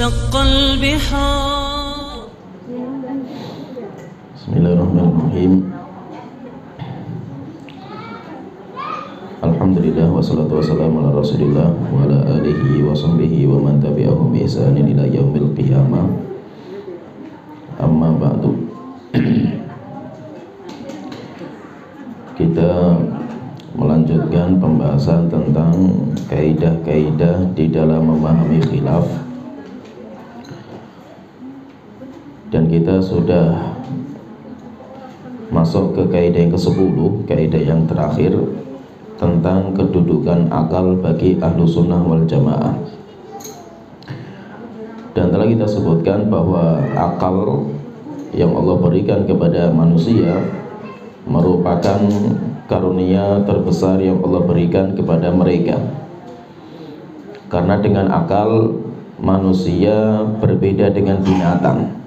وشق البحار. Bismillahirrahmanirrahim. Alhamdulillah wassalatu wassalamu ala Rasulillah wa ala alihi wa sahbihi wa man tabi'ahum bi ihsanin ila yaumil qiyamah. Amma ba'du. Kita melanjutkan pembahasan tentang kaidah-kaidah di dalam memahami khilaf. Dan kita sudah masuk ke kaidah yang ke-10, kaidah yang terakhir tentang kedudukan akal bagi ahlu sunnah wal jamaah. Dan telah kita sebutkan bahwa akal yang Allah berikan kepada manusia merupakan karunia terbesar yang Allah berikan kepada mereka. Karena dengan akal manusia berbeda dengan binatang,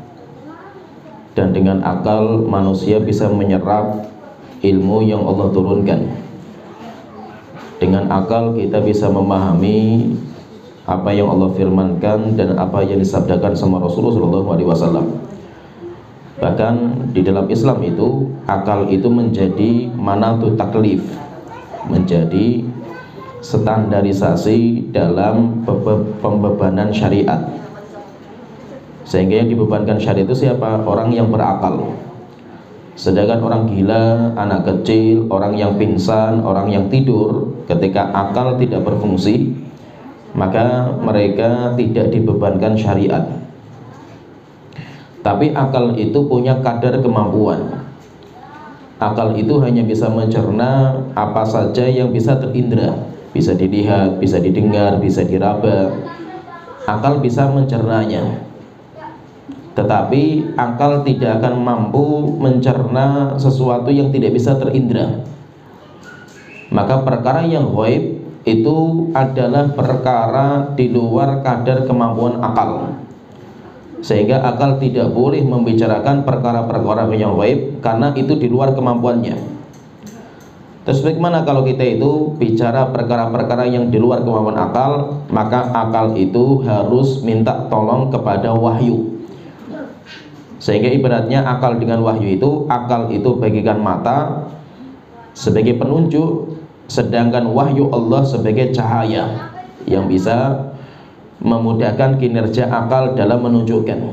dan dengan akal manusia bisa menyerap ilmu yang Allah turunkan. Dengan akal kita bisa memahami apa yang Allah firmankan dan apa yang disabdakan sama Rasulullah SAW. Bahkan di dalam Islam itu akal itu menjadi manatu taklif, menjadi standarisasi dalam pembebanan syariat. Sehingga yang dibebankan syariat itu siapa? Orang yang berakal. Sedangkan orang gila, anak kecil, orang yang pingsan, orang yang tidur, ketika akal tidak berfungsi, maka mereka tidak dibebankan syariat. Tapi akal itu punya kadar kemampuan. Akal itu hanya bisa mencerna apa saja yang bisa terindra, bisa dilihat, bisa didengar, bisa diraba. Akal bisa mencernanya. Tetapi akal tidak akan mampu mencerna sesuatu yang tidak bisa terindra. Maka perkara yang ghaib itu adalah perkara di luar kadar kemampuan akal. Sehingga akal tidak boleh membicarakan perkara-perkara yang ghaib karena itu di luar kemampuannya. Terus bagaimana kalau kita itu bicara perkara-perkara yang di luar kemampuan akal? Maka akal itu harus minta tolong kepada wahyu. Sehingga ibaratnya akal dengan wahyu itu, akal itu bagikan mata sebagai penunjuk, sedangkan wahyu Allah sebagai cahaya yang bisa memudahkan kinerja akal dalam menunjukkan.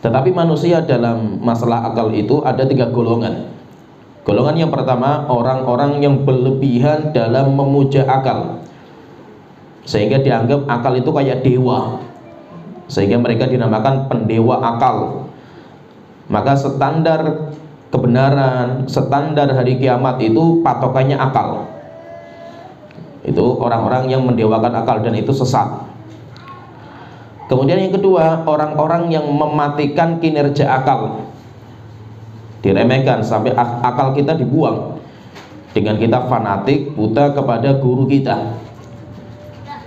Tetapi manusia dalam masalah akal itu ada 3 golongan. Golongan yang pertama, orang-orang yang berlebihan dalam memuja akal, sehingga dianggap akal itu kayak dewa, sehingga mereka dinamakan pendewa akal. Maka standar kebenaran, standar hari kiamat itu patokannya akal. Itu orang-orang yang mendewakan akal dan itu sesat. Kemudian yang kedua, orang-orang yang mematikan kinerja akal, diremehkan sampai akal kita dibuang dengan kita fanatik buta kepada guru kita,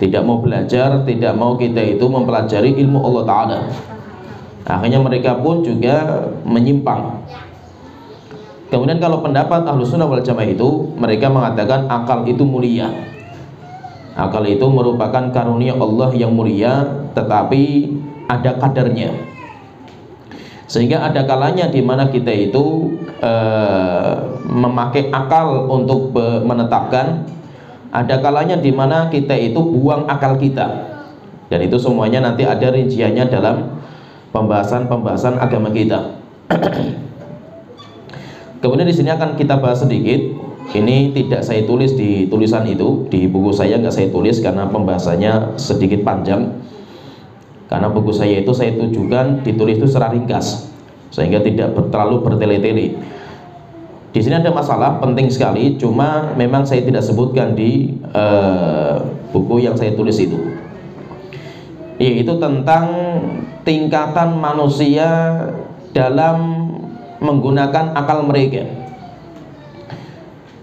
tidak mau belajar, tidak mau kita itu mempelajari ilmu Allah Ta'ala. Akhirnya mereka pun juga menyimpang. Kemudian kalau pendapat Ahlussunnah wal Jamaah itu, mereka mengatakan akal itu mulia. Akal itu merupakan karunia Allah yang mulia, tetapi ada kadarnya. Sehingga ada kalanya di mana kita itu memakai akal untuk menetapkan, ada kalanya di mana kita itu buang akal kita. Dan itu semuanya nanti ada rinciannya dalam pembahasan agama kita. Kemudian di sini akan kita bahas sedikit. Ini tidak saya tulis di tulisan itu, di buku saya nggak saya tulis karena pembahasannya sedikit panjang. Karena buku saya itu saya tujukan ditulis itu secara ringkas, sehingga tidak terlalu bertele-tele. Di sini ada masalah penting sekali, cuma memang saya tidak sebutkan di buku yang saya tulis itu, yaitu tentang tingkatan manusia dalam menggunakan akal mereka.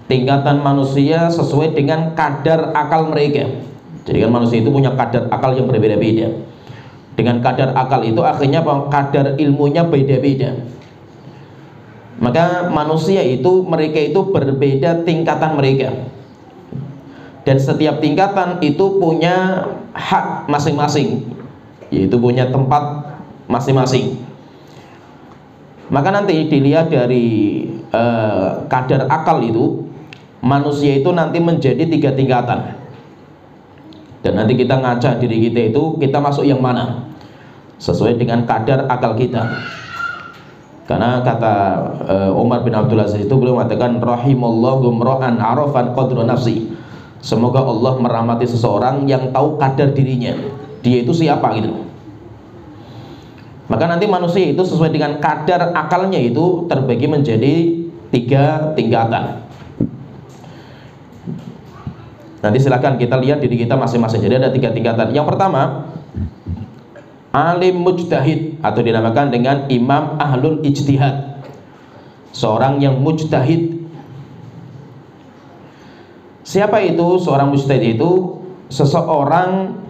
Tingkatan manusia sesuai dengan kadar akal mereka. Jadi kan manusia itu punya kadar akal yang berbeda-beda. Dengan kadar akal itu akhirnya kadar ilmunya beda-beda. Maka manusia itu, mereka itu berbeda tingkatan mereka. Dan setiap tingkatan itu punya hak masing-masing yaitu punya tempat masing-masing. Maka nanti dilihat dari kadar akal itu, manusia itu nanti menjadi 3 tingkatan. Dan nanti kita ngaca diri kita itu, kita masuk yang mana sesuai dengan kadar akal kita. Karena kata Umar bin Abdul Aziz itu, beliau mengatakan rahimallahu imra'an arafan qadra nafsi. Semoga Allah merahmati seseorang yang tahu kadar dirinya, dia itu siapa gitu. Maka nanti manusia itu sesuai dengan kadar akalnya itu terbagi menjadi 3 tingkatan. Nanti silakan kita lihat diri kita masing-masing. Jadi ada 3 tingkatan. Yang pertama, alim mujtahid, atau dinamakan dengan imam ahlul ijtihad. Seorang yang mujtahid. Siapa itu seorang mujtahid itu? Seseorang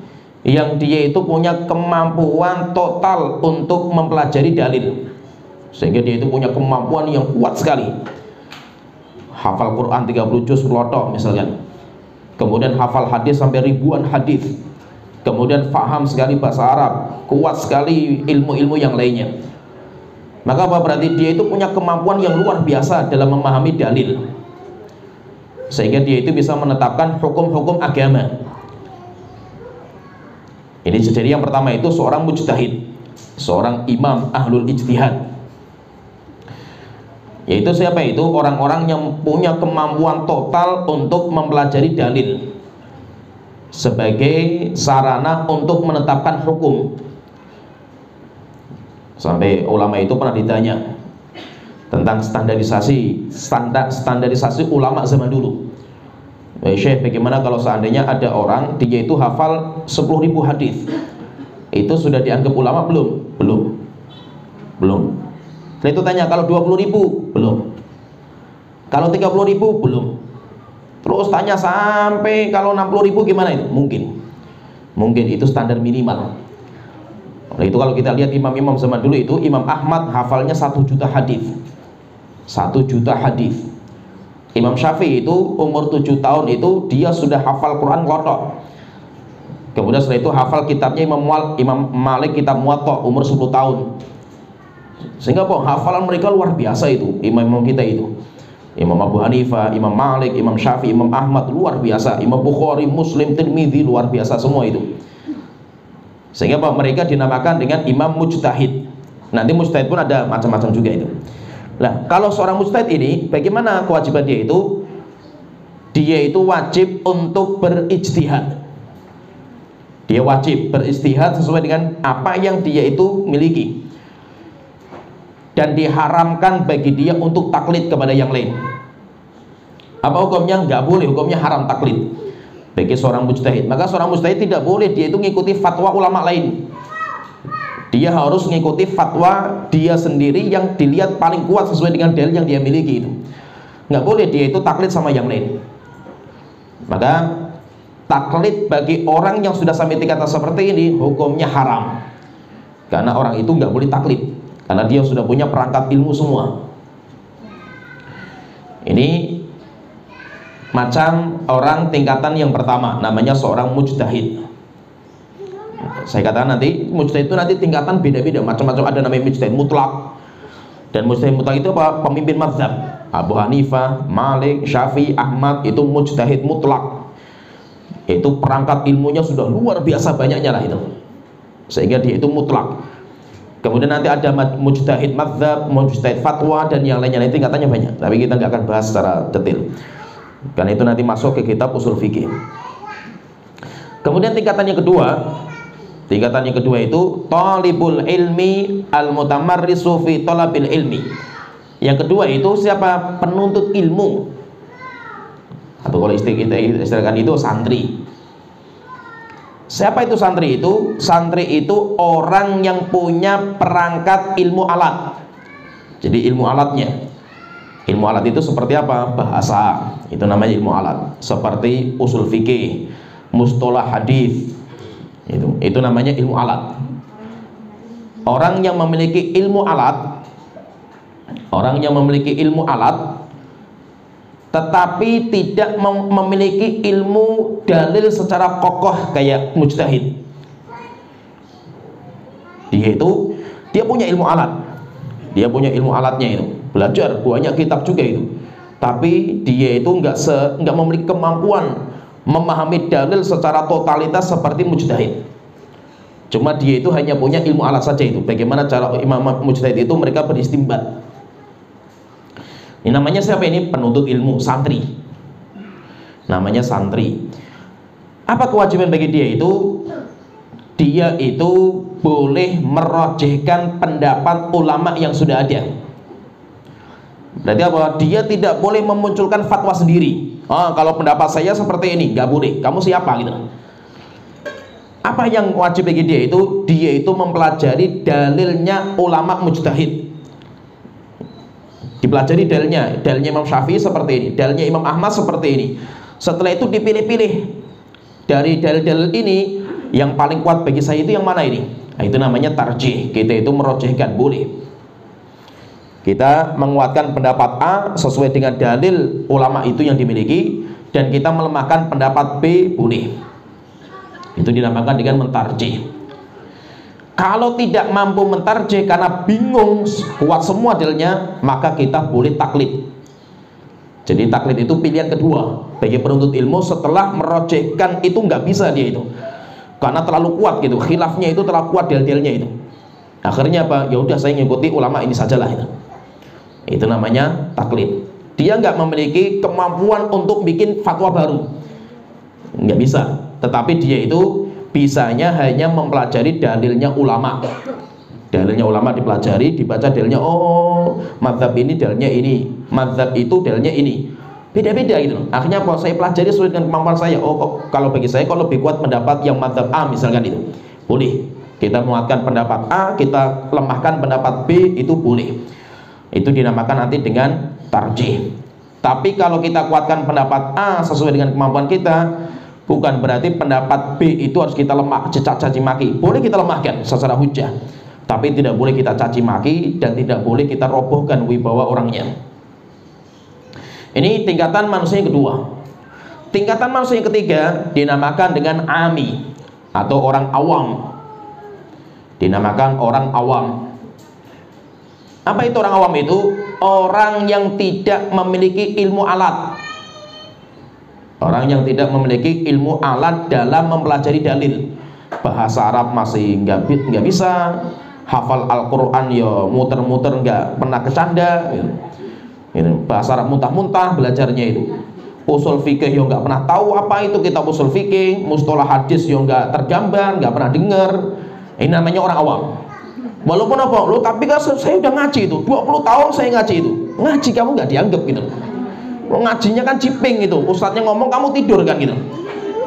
yang dia itu punya kemampuan total untuk mempelajari dalil, sehingga dia itu punya kemampuan yang kuat sekali. Hafal Quran 30 juz lotok misalkan, kemudian hafal hadis sampai ribuan hadis, kemudian paham sekali bahasa Arab, kuat sekali ilmu-ilmu yang lainnya. Maka apa berarti dia itu punya kemampuan yang luar biasa dalam memahami dalil, sehingga dia itu bisa menetapkan hukum-hukum agama. Ini jadi yang pertama itu seorang mujtahid, seorang imam ahlul ijtihad. Yaitu siapa itu? Orang-orang yang punya kemampuan total untuk mempelajari dalil sebagai sarana untuk menetapkan hukum. Sampai ulama itu pernah ditanya tentang standarisasi ulama zaman dulu. Syekh, bagaimana kalau seandainya ada orang dia itu hafal 10.000 hadis, itu sudah dianggap ulama belum? Belum. Setelah itu tanya, kalau 20.000? Belum. Kalau 30.000? Belum. Terus tanya sampai kalau 60.000 gimana itu? Mungkin itu standar minimal. Nah, itu kalau kita lihat imam-imam zaman dulu itu, Imam Ahmad hafalnya 1 juta hadis. 1 juta hadis. Imam Syafi'i itu umur 7 tahun itu dia sudah hafal Quran ngotot. Kemudian setelah itu hafal kitabnya Imam Malik, kitab Muwatta, umur 10 tahun. Sehingga hafalan mereka luar biasa itu, imam-imam kita itu. Imam Abu Hanifah, Imam Malik, Imam Syafi'i, Imam Ahmad luar biasa. Imam Bukhari, Muslim, Tirmidzi luar biasa semua itu. Sehingga mereka dinamakan dengan imam mujtahid. Nanti mujtahid pun ada macam-macam juga itu. Nah, kalau seorang mujtahid ini, bagaimana kewajiban dia itu? Dia itu wajib untuk berijtihad. Dia wajib berijtihad sesuai dengan apa yang dia itu miliki. Dan diharamkan bagi dia untuk taklid kepada yang lain. Apa hukumnya? Nggak boleh, hukumnya haram taklid bagi seorang mujtahid. Maka seorang mujtahid tidak boleh dia itu mengikuti fatwa ulama lain. Dia harus mengikuti fatwa dia sendiri yang dilihat paling kuat sesuai dengan dalil yang dia miliki itu. Nggak boleh dia itu taklid sama yang lain. Maka taklid bagi orang yang sudah sampai tingkatan seperti ini hukumnya haram. Karena orang itu nggak boleh taklid, karena dia sudah punya perangkat ilmu semua. Ini macam orang tingkatan yang pertama, namanya seorang mujtahid. Saya katakan nanti mujtahid itu nanti tingkatan beda-beda, macam-macam. Ada namanya mujtahid mutlak. Dan mujtahid mutlak itu apa? Pemimpin mazhab. Abu Hanifah, Malik, Syafi'i, Ahmad itu mujtahid mutlak. Itu perangkat ilmunya sudah luar biasa banyaknya lah itu, sehingga dia itu mutlak. Kemudian nanti ada mujtahid mazhab, mujtahid fatwa, dan yang lainnya. Nanti tingkatannya banyak, tapi kita nggak akan bahas secara detail, karena itu nanti masuk ke kitab usul fikih. Kemudian tingkatan yang kedua itu talibul ilmi al-mutamarrisu fi talabil ilmi. Yang kedua itu siapa? Penuntut ilmu, atau kalau istilahkan itu santri. Siapa itu santri itu? Santri itu orang yang punya perangkat ilmu alat. Jadi ilmu alatnya, ilmu alat itu seperti apa? Bahasa, itu namanya ilmu alat. Seperti usul fikih, mustalah hadis, itu namanya ilmu alat. Orang yang memiliki ilmu alat, tetapi tidak memiliki ilmu dalil secara kokoh kayak mujtahid. Dia punya ilmu alat, dia punya ilmu alatnya itu, belajar banyak kitab juga itu, tapi dia itu nggak memiliki kemampuan memahami dalil secara totalitas seperti mujtahid. Cuma dia itu hanya punya ilmu alat saja itu. Bagaimana cara imam mujtahid itu mereka beristimbat. Ini namanya siapa ini? Penuntut ilmu, santri. Namanya santri. Apa kewajiban bagi dia itu? Dia itu boleh merojehkan pendapat ulama yang sudah ada. Berarti apa? Dia tidak boleh memunculkan fatwa sendiri. Kalau pendapat saya seperti ini, nggak boleh. Kamu siapa gitu? Apa yang wajib bagi dia itu? Dia itu mempelajari dalilnya ulama mujtahid. Dipelajari dalilnya Imam Syafi'i seperti ini, dalilnya Imam Ahmad seperti ini. Setelah itu dipilih-pilih dari dalil-dalil ini, yang paling kuat bagi saya itu yang mana ini? Nah, itu namanya tarjih. Kita itu merojehkan, boleh. Kita menguatkan pendapat A sesuai dengan dalil ulama itu yang dimiliki, dan kita melemahkan pendapat B, boleh. Itu dinamakan dengan mentarjih. Kalau tidak mampu mentarjih karena bingung kuat semua dalilnya, maka kita boleh taklid. Jadi taklid itu pilihan kedua bagi penuntut ilmu setelah merojehkan itu nggak bisa dia itu, karena terlalu kuat gitu, khilafnya itu terlalu kuat dalil-dalilnya itu. Akhirnya apa? Ya udah saya ngikuti ulama ini sajalah itu. Itu namanya taklid. Dia nggak memiliki kemampuan untuk bikin fatwa baru, nggak bisa. Tetapi dia itu bisanya hanya mempelajari dalilnya ulama. Dalilnya ulama dipelajari, dibaca dalilnya, oh mazhab ini dalilnya ini, mazhab itu dalilnya ini, beda-beda gitu. Akhirnya kalau saya pelajari sesuai dengan kemampuan saya, oh kalau bagi saya kalau lebih kuat pendapat yang mazhab A misalkan itu, boleh. Kita menguatkan pendapat A, kita lemahkan pendapat B, itu boleh. Itu dinamakan nanti dengan tarjih. Tapi kalau kita kuatkan pendapat A sesuai dengan kemampuan kita, bukan berarti pendapat B itu harus kita lemah, caci maki. Boleh kita lemahkan secara hujah, tapi tidak boleh kita caci maki dan tidak boleh kita robohkan wibawa orangnya. Ini tingkatan manusia yang kedua. Tingkatan manusia yang ketiga dinamakan dengan ami atau orang awam. Dinamakan orang awam. Apa itu orang awam itu? Orang yang tidak memiliki ilmu alat. Orang yang tidak memiliki ilmu alat dalam mempelajari dalil. Bahasa Arab masih nggak bisa, hafal Al-Quran ya muter-muter nggak pernah kecanda gitu. Bahasa Arab muntah-muntah belajarnya itu. Usul fikih ya nggak pernah tahu apa itu kitab usul fikih. Mustalah hadis ya nggak tergambar, nggak pernah dengar. Ini namanya orang awam. Walaupun apa? Loh, tapi kan saya udah ngaji itu 20 tahun saya ngaji itu. Ngaji kamu nggak dianggap gitu. Ngajinya kan ciping itu, ustadznya ngomong kamu tidur kan gitu,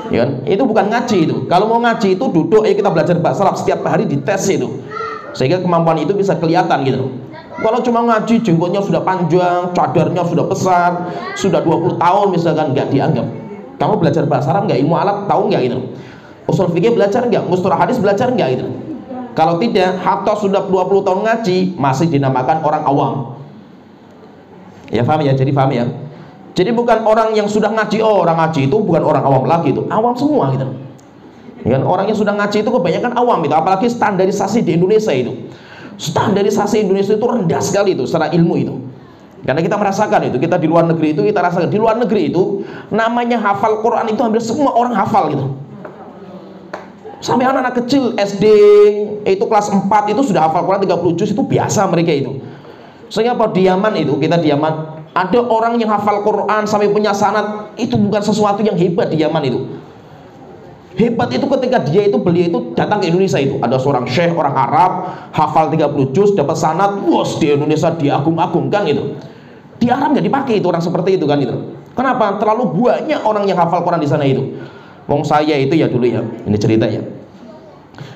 ya kan? Itu bukan ngaji itu. Kalau mau ngaji itu duduk, kita belajar bahasa Arab setiap hari dites itu, sehingga kemampuan itu bisa kelihatan gitu. Kalau cuma ngaji jenggotnya sudah panjang, cadarnya sudah besar, sudah 20 tahun misalkan, nggak dianggap. Kamu belajar bahasa Arab nggak, ilmu alat tahu nggak gitu? Usul fikih belajar nggak, mustalah hadis belajar nggak gitu? Kalau tidak, hatta sudah 20 tahun ngaji, masih dinamakan orang awam. Ya paham ya? Jadi paham ya? Jadi bukan orang yang sudah ngaji, oh orang ngaji itu bukan orang awam lagi itu, awam semua gitu. Ya, orang yang sudah ngaji itu kebanyakan awam itu, apalagi standarisasi di Indonesia itu. Standarisasi Indonesia itu rendah sekali itu secara ilmu itu. Karena kita merasakan itu, kita di luar negeri itu kita rasakan, di luar negeri itu namanya hafal Quran itu hampir semua orang hafal gitu. Sampai anak-anak kecil SD itu kelas 4 itu sudah hafal Quran 30 juz, itu biasa mereka itu. Sehingga pada Yaman itu, kita di Yaman ada orang yang hafal Quran sampai punya sanad, itu bukan sesuatu yang hebat di Yaman itu. Hebat itu ketika beliau itu datang ke Indonesia itu. Ada seorang syekh, orang Arab, hafal 30 juz, dapat sanad, wos di Indonesia diagung-agungkan gitu. Di Arab nggak dipakai itu orang seperti itu kan itu. Kenapa? Terlalu banyak orang yang hafal Quran di sana itu. Wong saya itu ya dulu ya, ini ceritanya.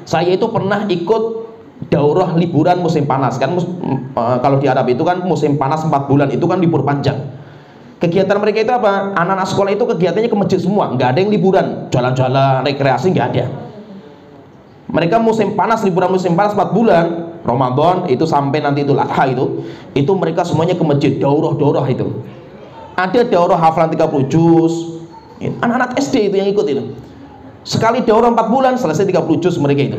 Saya itu pernah ikut daurah liburan musim panas kan, kalau di Arab itu kan musim panas 4 bulan itu kan libur panjang. Kegiatan mereka itu apa? Anak-anak sekolah itu kegiatannya ke masjid semua, nggak ada yang liburan, jalan-jalan, rekreasi nggak ada. Mereka musim panas, liburan musim panas 4 bulan, Ramadan itu sampai nanti Idul Adha itu mereka semuanya ke masjid, daurah itu. Ada daurah hafalan 30 juz. Anak-anak SD itu yang ikut itu. Sekali daurah 4 bulan selesai 30 juz mereka itu.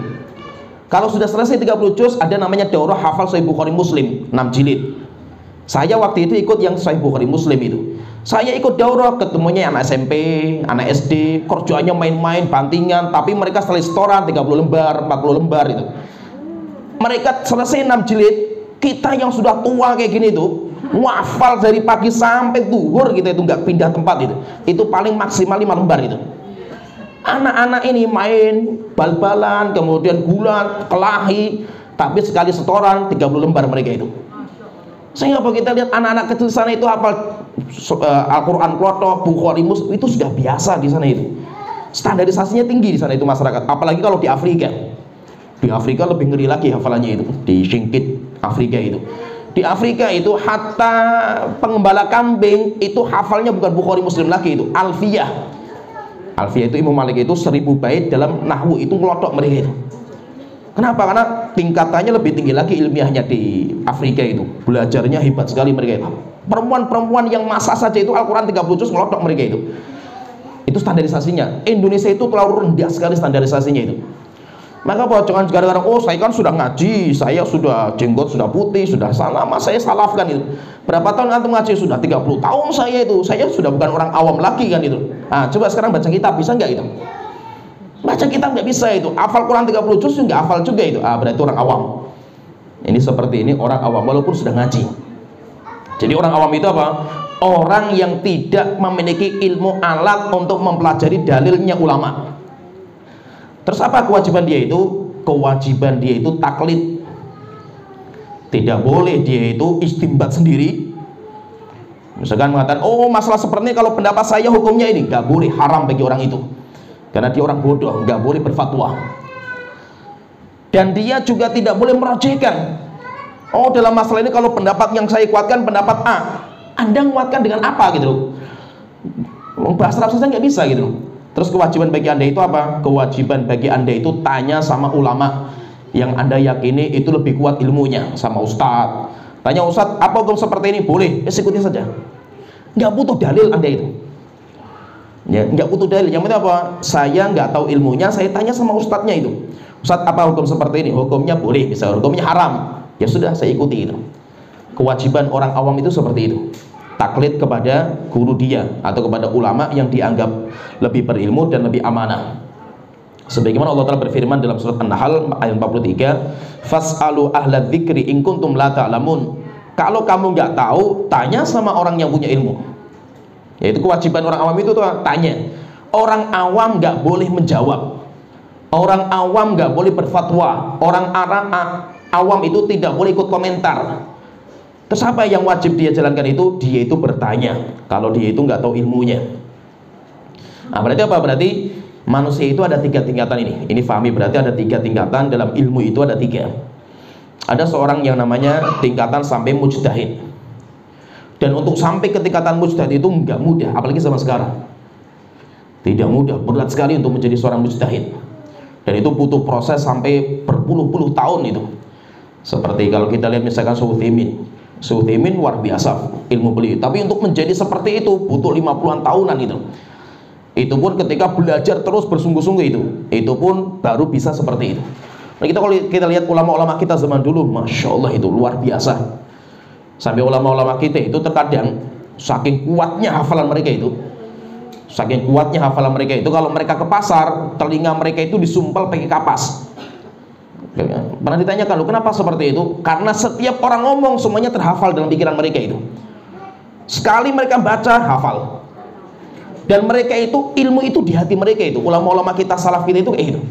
Kalau sudah selesai 30 juz, ada namanya daurah hafal Sahih Bukhari Muslim 6 jilid. Saya waktu itu ikut yang Sahih Bukhari Muslim itu. Saya ikut daurah, ketemunya anak SMP, anak SD, kerjanya main-main, bantingan, tapi mereka setelah setoran 30 lembar, 40 lembar itu. Mereka selesai 6 jilid, kita yang sudah tua kayak gini itu, wafal dari pagi sampai zuhur kita itu nggak pindah tempat itu. Itu paling maksimal 5 lembar itu. Anak-anak ini main bal-balan, kemudian gulat, kelahi, tapi sekali setoran 30 lembar mereka itu. Sehingga kalau kita lihat anak-anak kecil sana itu hafal Al-Quran klotok, Bukhari Muslim, itu sudah biasa di sana itu. Standarisasinya tinggi di sana itu masyarakat. Apalagi kalau di Afrika. Di Afrika lebih ngeri lagi hafalannya itu. Di Singkit Afrika itu. Di Afrika itu hatta pengembala kambing itu hafalnya bukan Bukhari Muslim lagi itu, Alfiyah. Alfiyah itu Imam Malik itu 1000 bait dalam nahwu itu ngelotok mereka itu. Kenapa? Karena tingkatannya lebih tinggi lagi ilmiahnya di Afrika itu. Belajarnya hebat sekali mereka itu. Perempuan-perempuan yang masa saja itu Al-Quran 30 juz ngelotok mereka itu. Itu standarisasinya. Indonesia itu terlalu rendah sekali standarisasinya itu. Maka jangan gara-gara oh saya kan sudah ngaji, saya sudah jenggot sudah putih, sudah lama saya salafkan itu. Berapa tahun antum ngaji? Sudah 30 tahun saya itu. Saya sudah bukan orang awam lagi kan itu. Nah, coba sekarang baca kitab bisa nggak itu? Baca kitab nggak bisa itu. Hafal Quran 30 juz nggak hafal juga itu. Ah, berarti orang awam. Ini seperti ini orang awam walaupun sudah ngaji. Jadi orang awam itu apa? Orang yang tidak memiliki ilmu alat untuk mempelajari dalilnya ulama. Terus apa kewajiban dia itu? Kewajiban dia itu taklid. Tidak boleh dia itu istimbat sendiri. Misalkan mengatakan, oh masalah seperti ini kalau pendapat saya hukumnya ini, nggak boleh, haram bagi orang itu. Karena dia orang bodoh, nggak boleh berfatwa. Dan dia juga tidak boleh merojehkan. Oh dalam masalah ini kalau pendapat yang saya kuatkan pendapat A, Anda menguatkan dengan apa gitu loh. Bahasa Arab saja nggak bisa gitu loh. Terus kewajiban bagi Anda itu apa? Kewajiban bagi Anda itu tanya sama ulama yang Anda yakini itu lebih kuat ilmunya, sama ustadz. Tanya ustadz, apa hukum seperti ini? Boleh, ikuti saja. Nggak butuh dalil Anda itu. Ya, nggak butuh dalil. Yang penting apa? Saya nggak tahu ilmunya, saya tanya sama ustadznya itu. Ustadz, apa hukum seperti ini? Hukumnya boleh, bisa hukumnya haram. Ya sudah, saya ikuti itu. Kewajiban orang awam itu seperti itu. Taklid kepada guru dia atau kepada ulama yang dianggap lebih berilmu dan lebih amanah. Sebagaimana Allah Ta'ala berfirman dalam surat An-Nahl ayat 43, fas'alu ahla dzikri in kuntum la ta'lamun. Kalau kamu nggak tahu, tanya sama orang yang punya ilmu. Yaitu kewajiban orang awam itu tuh tanya. Orang awam nggak boleh menjawab. Orang awam nggak boleh berfatwa. Orang awam itu tidak boleh ikut komentar. Terus apa yang wajib dia jalankan itu? Dia itu bertanya. Kalau dia itu nggak tahu ilmunya. Nah, berarti apa? Berarti manusia itu ada 3 tingkatan ini. Ini fahami, berarti ada 3 tingkatan dalam ilmu itu ada 3. Ada seorang yang namanya tingkatan sampai mujtahid. Dan untuk sampai ke tingkatan mujtahid itu nggak mudah, apalagi zaman sekarang. Tidak mudah, berat sekali untuk menjadi seorang mujtahid. Dan itu butuh proses sampai berpuluh-puluh tahun itu. Seperti kalau kita lihat misalkan Suthaimin luar biasa ilmu beliau. Tapi untuk menjadi seperti itu butuh 50-an tahunan itu. Itu pun ketika belajar terus bersungguh-sungguh itu pun baru bisa seperti itu. Nah, kalau kita lihat ulama-ulama kita zaman dulu, masya Allah itu luar biasa. Sampai ulama-ulama kita itu terkadang saking kuatnya hafalan mereka itu, kalau mereka ke pasar, telinga mereka itu disumpal pakai kapas. Pernah ditanyakan, loh kenapa seperti itu? Karena setiap orang ngomong semuanya terhafal dalam pikiran mereka itu. Sekali mereka baca, hafal. Dan mereka itu, ilmu itu di hati mereka itu. Ulama-ulama kita, salaf kita itu kayak gitu.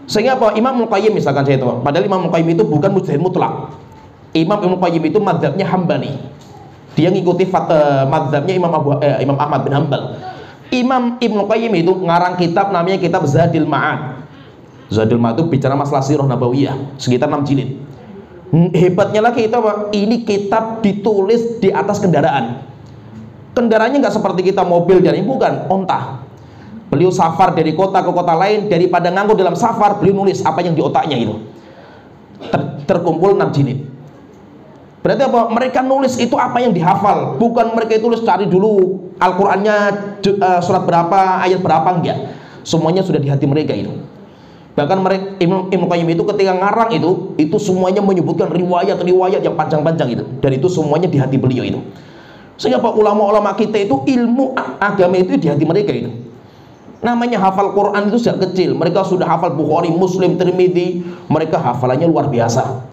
Sehingga apa? Imam Ibnu Qayyim misalkan saya itu, padahal Imam Ibnu Qayyim itu bukan mujtahid mutlak. Imam Ibnu Qayyim itu madzhabnya Hambali. Dia ngikuti madzhabnya Imam Ahmad bin Hanbal. Imam Ibnu Qayyim itu ngarang kitab namanya kitab Zadil Ma'ad. Zadul Ma'ad itu bicara masalah sirah nabawiyah sekitar 6 jilid. Hebatnya lagi itu apa? Ini kitab ditulis di atas kendaraan. Kendaraannya nggak seperti kita mobil dan ini bukan, onta. Beliau safar dari kota ke kota lain, daripada nganggur dalam safar, beliau nulis apa yang di otaknya itu. Terkumpul 6 jilid. Berarti apa? Mereka nulis itu apa yang dihafal, bukan mereka tulis cari dulu Al-Qur'annya surat berapa, ayat berapa, enggak. Semuanya sudah di hati mereka itu. Bahkan mereka Ibnu Qayyim itu ketika ngarang itu semuanya menyebutkan riwayat-riwayat yang panjang-panjang itu, dan itu semuanya di hati beliau itu. Sehingga Pak ulama-ulama kita itu ilmu agama itu di hati mereka itu. Namanya hafal Quran itu sejak kecil, mereka sudah hafal Bukhari, Muslim, Tirmidzi, mereka hafalannya luar biasa.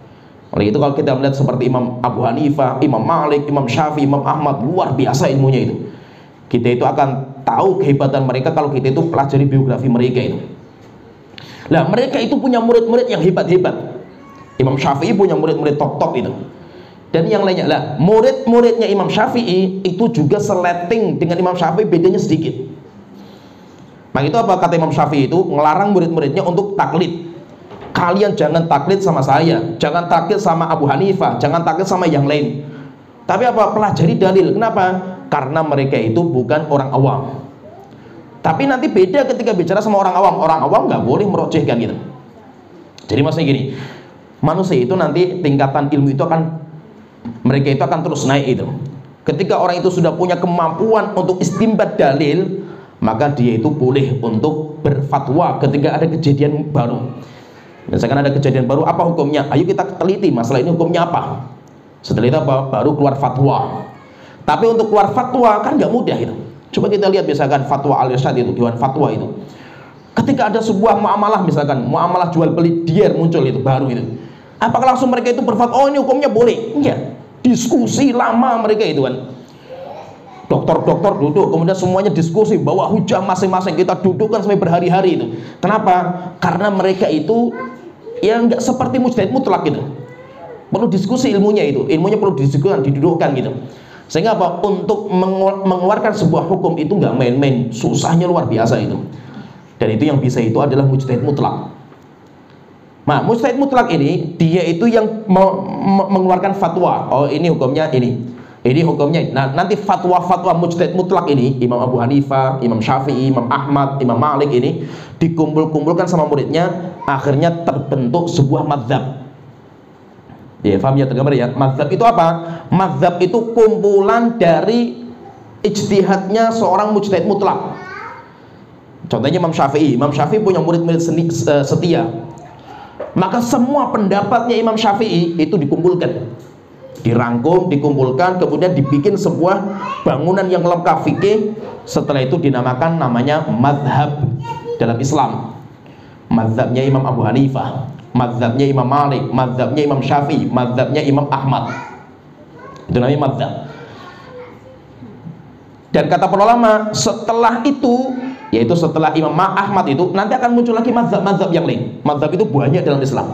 Oleh itu kalau kita melihat seperti Imam Abu Hanifah, Imam Malik, Imam Syafi'i, Imam Ahmad, luar biasa ilmunya itu. Kita itu akan tahu kehebatan mereka kalau kita itu pelajari biografi mereka itu. Nah, mereka itu punya murid-murid yang hebat-hebat. Imam Syafi'i punya murid-murid top-top itu. Dan yang lainnya lah, murid-muridnya Imam Syafi'i itu juga seleting dengan Imam Syafi'i, bedanya sedikit. Nah, itu apa kata Imam Syafi'i itu? Ngelarang murid-muridnya untuk taklid. Kalian jangan taklid sama saya, jangan taklid sama Abu Hanifah, jangan taklid sama yang lain. Tapi apa? Pelajari dalil. Kenapa? Karena mereka itu bukan orang awam. Tapi nanti beda ketika bicara sama orang awam. Orang awam nggak boleh merojehkan gitu. Jadi maksudnya gini, manusia itu nanti tingkatan ilmu itu mereka itu akan terus naik itu. Ketika orang itu sudah punya kemampuan untuk istinbat dalil, maka dia itu boleh untuk berfatwa ketika ada kejadian baru. Misalkan ada kejadian baru, apa hukumnya? Ayo kita teliti masalah ini hukumnya apa. Setelah itu baru keluar fatwa. Tapi untuk keluar fatwa kan nggak mudah itu. Coba kita lihat misalkan fatwa Al-Irsyad itu, Dewan Fatwa itu. Ketika ada sebuah muamalah, misalkan muamalah jual beli dier muncul itu baru itu. Apakah langsung mereka itu berfatwa, oh ini hukumnya boleh? Enggak. Diskusi lama mereka itu kan. Dokter-dokter duduk, kemudian semuanya diskusi, bawa hujah masing-masing, kita dudukkan sampai berhari-hari itu. Kenapa? Karena mereka itu yang nggak seperti mujtahid mutlak gitu. Perlu diskusi ilmunya itu, ilmunya perlu didiskusikan, didudukkan gitu. Sehingga apa? Untuk mengeluarkan sebuah hukum itu nggak main-main, susahnya luar biasa itu. Dan itu yang bisa itu adalah mujtahid mutlak. Nah, mujtahid mutlak ini dia itu yang mengeluarkan fatwa. Oh ini hukumnya ini hukumnya. Nah nanti fatwa-fatwa mujtahid mutlak ini, Imam Abu Hanifah, Imam Syafi'i, Imam Ahmad, Imam Malik ini dikumpul-kumpulkan sama muridnya, akhirnya terbentuk sebuah madzhab. Ya, paham ya, tergambar ya. Madzhab itu apa? Madzhab itu kumpulan dari ijtihadnya seorang mujtahid mutlak. Contohnya Imam Syafi'i. Imam Syafi'i punya murid-murid setia. Maka semua pendapatnya Imam Syafi'i itu dikumpulkan, dirangkum, dikumpulkan, kemudian dibikin sebuah bangunan yang lengkap fikih. Setelah itu dinamakan namanya madzhab dalam Islam. Madzhabnya Imam Abu Hanifah, madzhabnya Imam Malik, madzhabnya Imam Syafi'i, madzhabnya Imam Ahmad. Itu namanya madzhab. Dan kata para ulama, setelah itu, yaitu setelah Imam Ahmad itu, nanti akan muncul lagi madzhab-madzhab yang lain. Madzhab itu banyak dalam Islam.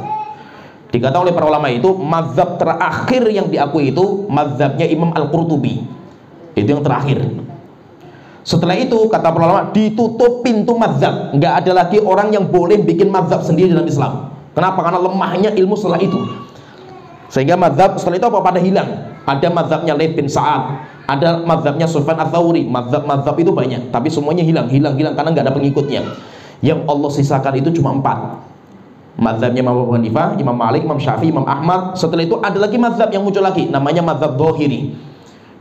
Dikata oleh para ulama itu, madzhab terakhir yang diakui itu madzhabnya Imam Al-Qurtubi. Itu yang terakhir. Setelah itu kata para ulama, ditutup pintu madzhab. Nggak ada lagi orang yang boleh bikin madzhab sendiri dalam Islam. Kenapa? Karena lemahnya ilmu setelah itu. Sehingga madzhab setelah itu apa? Pada hilang. Ada madzhabnya Laits bin Sa'ad, ada madzhabnya Sufyan Ats-Tsauri. Madzhab itu banyak, tapi semuanya hilang karena nggak ada pengikutnya. Yang Allah sisakan itu cuma 4. Madzhabnya Imam Abu Hanifah, Imam Malik, Imam Syafi'i, Imam Ahmad. Setelah itu ada lagi madzhab yang muncul lagi, namanya madzhab Dhahiri,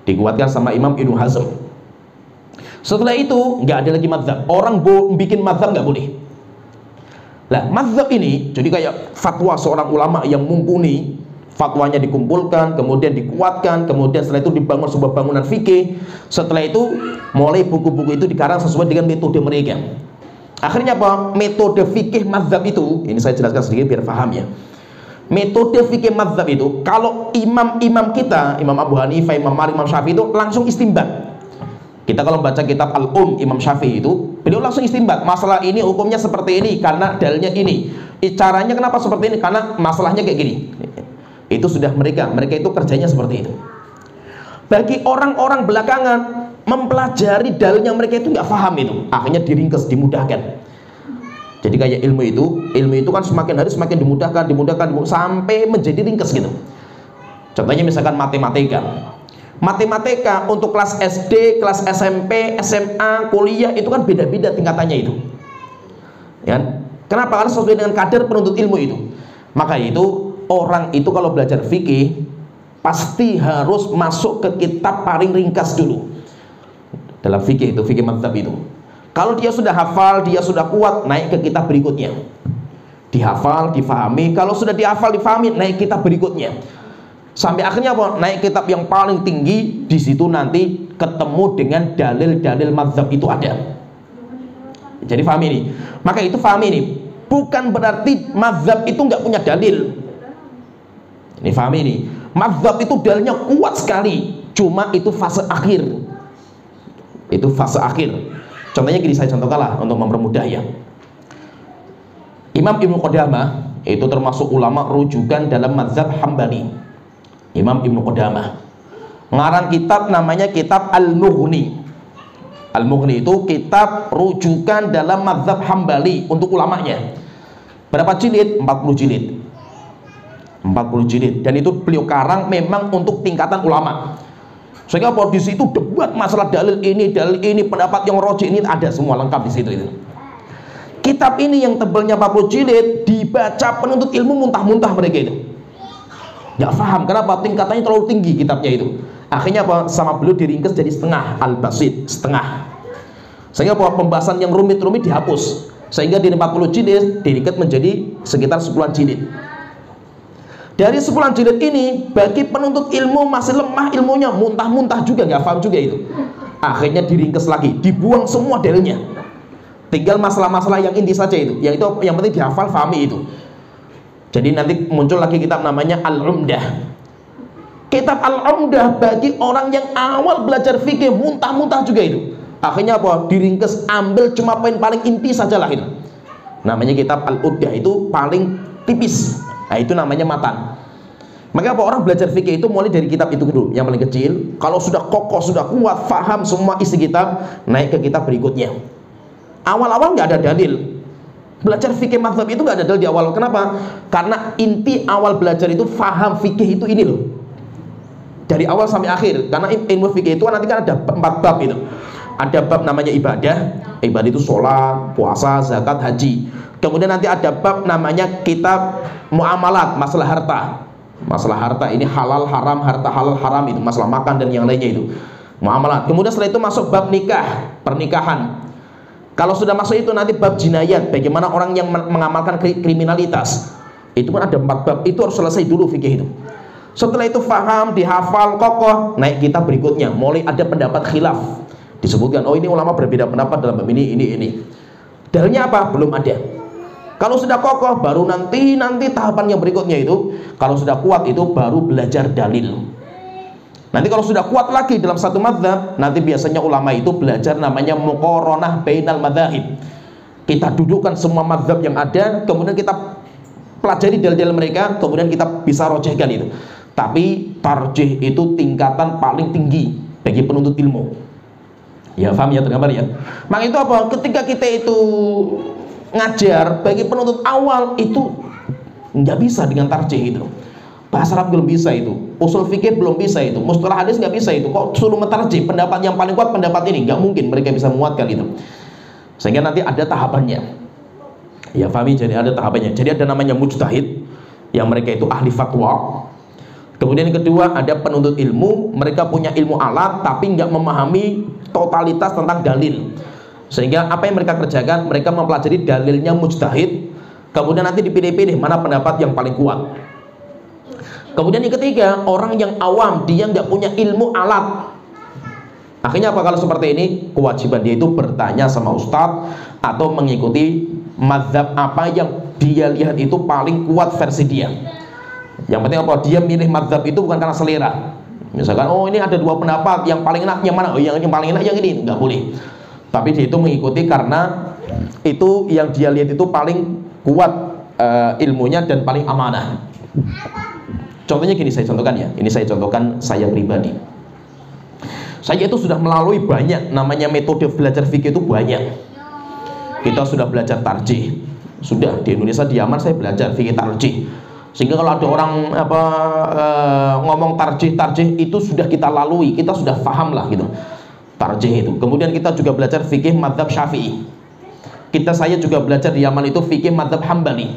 dikuatkan sama Imam Ibnu Hazm. Setelah itu nggak ada lagi madzhab. Orang bikin madzhab nggak boleh. Lah madzhab ini jadi kayak fatwa seorang ulama yang mumpuni. Fatwanya dikumpulkan, kemudian dikuatkan, kemudian setelah itu dibangun sebuah bangunan fikih. Setelah itu mulai buku-buku itu dikarang sesuai dengan metode mereka. Akhirnya apa? Metode fikih madzhab itu, ini saya jelaskan sedikit biar paham ya. Metode fikih madzhab itu, kalau imam-imam kita, Imam Abu Hanifah, Imam Malik, Imam Syafi'i itu langsung istinbat. Kita kalau baca kitab Al-Um Imam Syafi'i itu, beliau langsung istinbat. Masalah ini hukumnya seperti ini karena dalilnya ini. Caranya kenapa seperti ini? Karena masalahnya kayak gini. Itu sudah mereka itu kerjanya seperti itu. Bagi orang-orang belakangan mempelajari dalilnya mereka itu nggak paham itu, akhirnya diringkas, dimudahkan. Jadi kayak ilmu itu kan semakin hari semakin dimudahkan sampai menjadi ringkas gitu. Contohnya misalkan matematika untuk kelas SD, kelas SMP, SMA, kuliah itu kan beda-beda tingkatannya itu. Ya. Kenapa? Karena sesuai dengan kadar penuntut ilmu itu. Maka itu orang itu kalau belajar fikih pasti harus masuk ke kitab paling ringkas dulu dalam fikih itu, fikih madzhab itu. Kalau dia sudah hafal, dia sudah kuat, naik ke kitab berikutnya. dihafal, difahami. Kalau sudah dihafal, difahami, naik kitab berikutnya. Sampai akhirnya apa? Naik kitab yang paling tinggi. Di situ nanti ketemu dengan dalil-dalil mazhab itu ada. Jadi fahami ini. Maka itu fahami ini. Bukan berarti mazhab itu nggak punya dalil. Ini fahami ini. Mazhab itu dalilnya kuat sekali. Cuma itu fase akhir. Itu fase akhir. Contohnya gini, saya contohkanlah untuk mempermudah ya. Imam Ibnu Qudamah itu termasuk ulama rujukan dalam mazhab Hambali. Imam Ibnu Qudamah ngarang kitab namanya kitab Al-Mughni. Al-Mughni itu kitab rujukan dalam mazhab Hambali untuk ulamanya. Berapa jilid? 40 jilid. 40 jilid. Dan itu beliau karang memang untuk tingkatan ulama. Sehingga di situ debat masalah dalil ini, pendapat yang roji ini ada semua lengkap di situ itu. Kitab ini yang tebelnya 40 jilid dibaca penuntut ilmu muntah-muntah mereka itu. Nggak paham kenapa, tingkatannya terlalu tinggi kitabnya itu. Akhirnya apa? Sama beliau diringkas jadi setengah, al-basit, setengah. Sehingga apa? Pembahasan yang rumit-rumit dihapus. Sehingga di 40 jilid diringkas menjadi sekitar 10 jilid. Dari 10 jilid ini, bagi penuntut ilmu masih lemah ilmunya, muntah-muntah juga, nggak paham juga itu. Akhirnya diringkas lagi, dibuang semua dalilnya. Tinggal masalah-masalah yang inti saja itu. Yang itu yang penting dihafal, fahami itu. Jadi nanti muncul lagi kitab namanya Al-Umdah. Kitab Al-Umdah bagi orang yang awal belajar fikih muntah-muntah juga itu. Akhirnya apa? Diringkas, ambil cuma poin paling inti sajalah itu. Namanya kitab Al-Umdah, itu paling tipis. Nah, itu namanya matan. Maka apa? Orang belajar fikih itu mulai dari kitab itu dulu, yang paling kecil. Kalau sudah kokoh, sudah kuat, faham semua isi kitab, naik ke kitab berikutnya. Awal-awal nggak ada dalil. Belajar fikih mazhab itu nggak ada dalil di awal. Kenapa? Karena inti awal belajar itu faham fikih itu ini loh. Dari awal sampai akhir. Karena ilmu fikih itu nanti kan ada 4 bab itu. Ada bab namanya ibadah. Ibadah itu sholat, puasa, zakat, haji. Kemudian nanti ada bab namanya kitab muamalat, masalah harta. Masalah harta ini halal, haram, harta halal, haram itu. Masalah makan dan yang lainnya itu. Muamalat. Kemudian setelah itu masuk bab nikah, pernikahan. Kalau sudah masuk itu nanti bab jinayat, bagaimana orang yang mengamalkan kriminalitas. Itu pun ada 4 bab, itu harus selesai dulu fikih itu. Setelah itu faham, dihafal, kokoh, naik kitab berikutnya. Mulai ada pendapat khilaf. Disebutkan, oh ini ulama berbeda pendapat dalam bab ini. Dalilnya apa? Belum ada. Kalau sudah kokoh, baru nanti tahapan yang berikutnya itu. Kalau sudah kuat itu baru belajar dalil. Nanti kalau sudah kuat lagi dalam satu mazhab, nanti biasanya ulama itu belajar namanya muqaranah bainal madzhab. Kita dudukkan semua mazhab yang ada, kemudian kita pelajari dalil-dalil mereka, kemudian kita bisa rojehkan itu. Tapi tarjih itu tingkatan paling tinggi bagi penuntut ilmu. Ya, paham ya, tergambar ya. Maka itu apa? Ketika kita itu ngajar bagi penuntut awal itu nggak bisa dengan tarjih itu. Bahasa Arab belum bisa itu, usul fikih belum bisa itu, mustalah hadis nggak bisa itu. Kok suruh mentarjih pendapat yang paling kuat pendapat ini? Nggak mungkin mereka bisa menguatkan itu. Sehingga nanti ada tahapannya. Ya, fahami, jadi ada tahapannya. Jadi ada namanya mujtahid, yang mereka itu ahli fatwa. Kemudian yang kedua ada penuntut ilmu, mereka punya ilmu alat tapi nggak memahami totalitas tentang dalil. Sehingga apa yang mereka kerjakan? Mereka mempelajari dalilnya mujtahid, kemudian nanti dipilih-pilih mana pendapat yang paling kuat. Kemudian yang ketiga, orang yang awam, dia nggak punya ilmu alat. Akhirnya apa kalau seperti ini? Kewajiban dia itu bertanya sama ustadz atau mengikuti mazhab apa yang dia lihat itu paling kuat versi dia. Yang penting apa? Dia milih mazhab itu bukan karena selera. Misalkan, oh ini ada 2 pendapat, yang paling enak yang mana? Oh yang paling enak yang ini, nggak boleh. Tapi dia itu mengikuti karena itu yang dia lihat itu paling kuat ilmunya dan paling amanah. Contohnya gini, saya contohkan ya. Ini saya contohkan saya pribadi. Saya itu sudah melalui banyak namanya metode belajar fikih itu banyak. Kita sudah belajar tarjih. Sudah di Indonesia di Yaman saya belajar fikih tarjih. Sehingga kalau ada orang ngomong tarjih itu sudah kita lalui, kita sudah paham lah gitu. Tarjih itu. Kemudian kita juga belajar fikih mazhab Syafi'i. Saya juga belajar di Yaman itu fikih mazhab Hambali.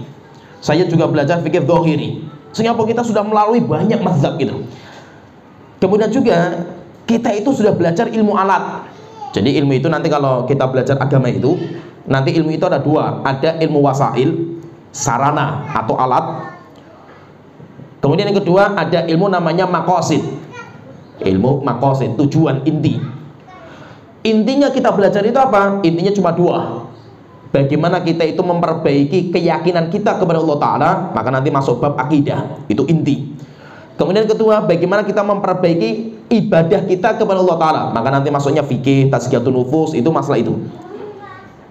Saya juga belajar fikih Dhahiri. Sehingga kita sudah melalui banyak mazhab gitu. Kemudian juga kita itu sudah belajar ilmu alat. Jadi ilmu itu nanti kalau kita belajar agama itu, nanti ilmu itu ada 2, ada ilmu wasail, sarana atau alat. Kemudian yang kedua ada ilmu namanya maqasid. Ilmu maqasid, tujuan inti. Intinya kita belajar itu apa? Intinya cuma dua. Bagaimana kita itu memperbaiki keyakinan kita kepada Allah Ta'ala, maka nanti masuk bab akidah. Itu inti. Kemudian kedua, bagaimana kita memperbaiki ibadah kita kepada Allah Ta'ala, maka nanti masuknya fikih, tazkiyatun nufus, itu masalah itu.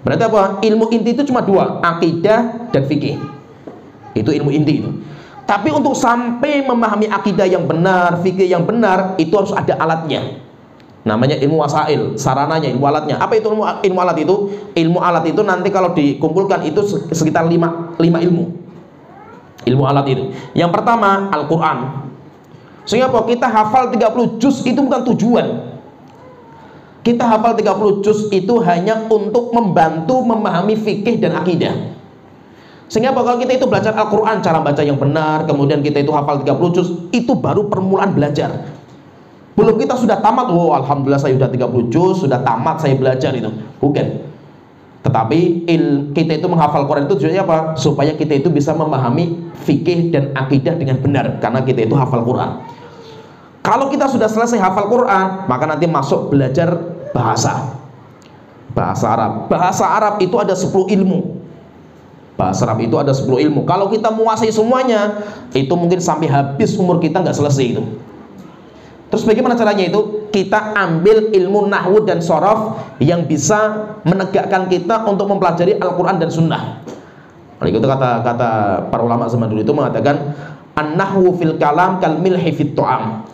Berarti apa? Ilmu inti itu cuma dua, akidah dan fikih. Itu ilmu inti itu. Tapi untuk sampai memahami akidah yang benar, fikih yang benar, itu harus ada alatnya. Namanya ilmu wasail, sarananya, ilmu alatnya. Apa itu ilmu alat itu? Ilmu alat itu nanti kalau dikumpulkan itu sekitar 5 ilmu. Ilmu alat itu. Yang pertama, Al-Quran. Sehingga kita hafal 30 juz itu bukan tujuan. Kita hafal 30 juz itu hanya untuk membantu memahami fikih dan akidah. Sehingga kalau kita itu belajar Al-Quran, cara baca yang benar, kemudian kita itu hafal 30 juz, itu baru permulaan belajar. Belum kita sudah tamat, oh alhamdulillah saya sudah 30 juz, sudah tamat saya belajar itu. Bukan. Tetapi kita itu menghafal Quran itu tujuannya apa? Supaya kita itu bisa memahami fikih dan akidah dengan benar, karena kita itu hafal Quran. Kalau kita sudah selesai hafal Quran, maka nanti masuk belajar bahasa Arab. Bahasa Arab itu ada 10 ilmu. Bahasa Arab itu ada 10 ilmu. Kalau kita menguasai semuanya, itu mungkin sampai habis umur kita nggak selesai itu. Terus bagaimana caranya itu? Kita ambil ilmu nahwu dan sorof yang bisa menegakkan kita untuk mempelajari Al-Quran dan Sunnah. Oleh itu kata para ulama zaman dulu itu mengatakan, an-nahwu fil kalam kal milhi fit tu'am.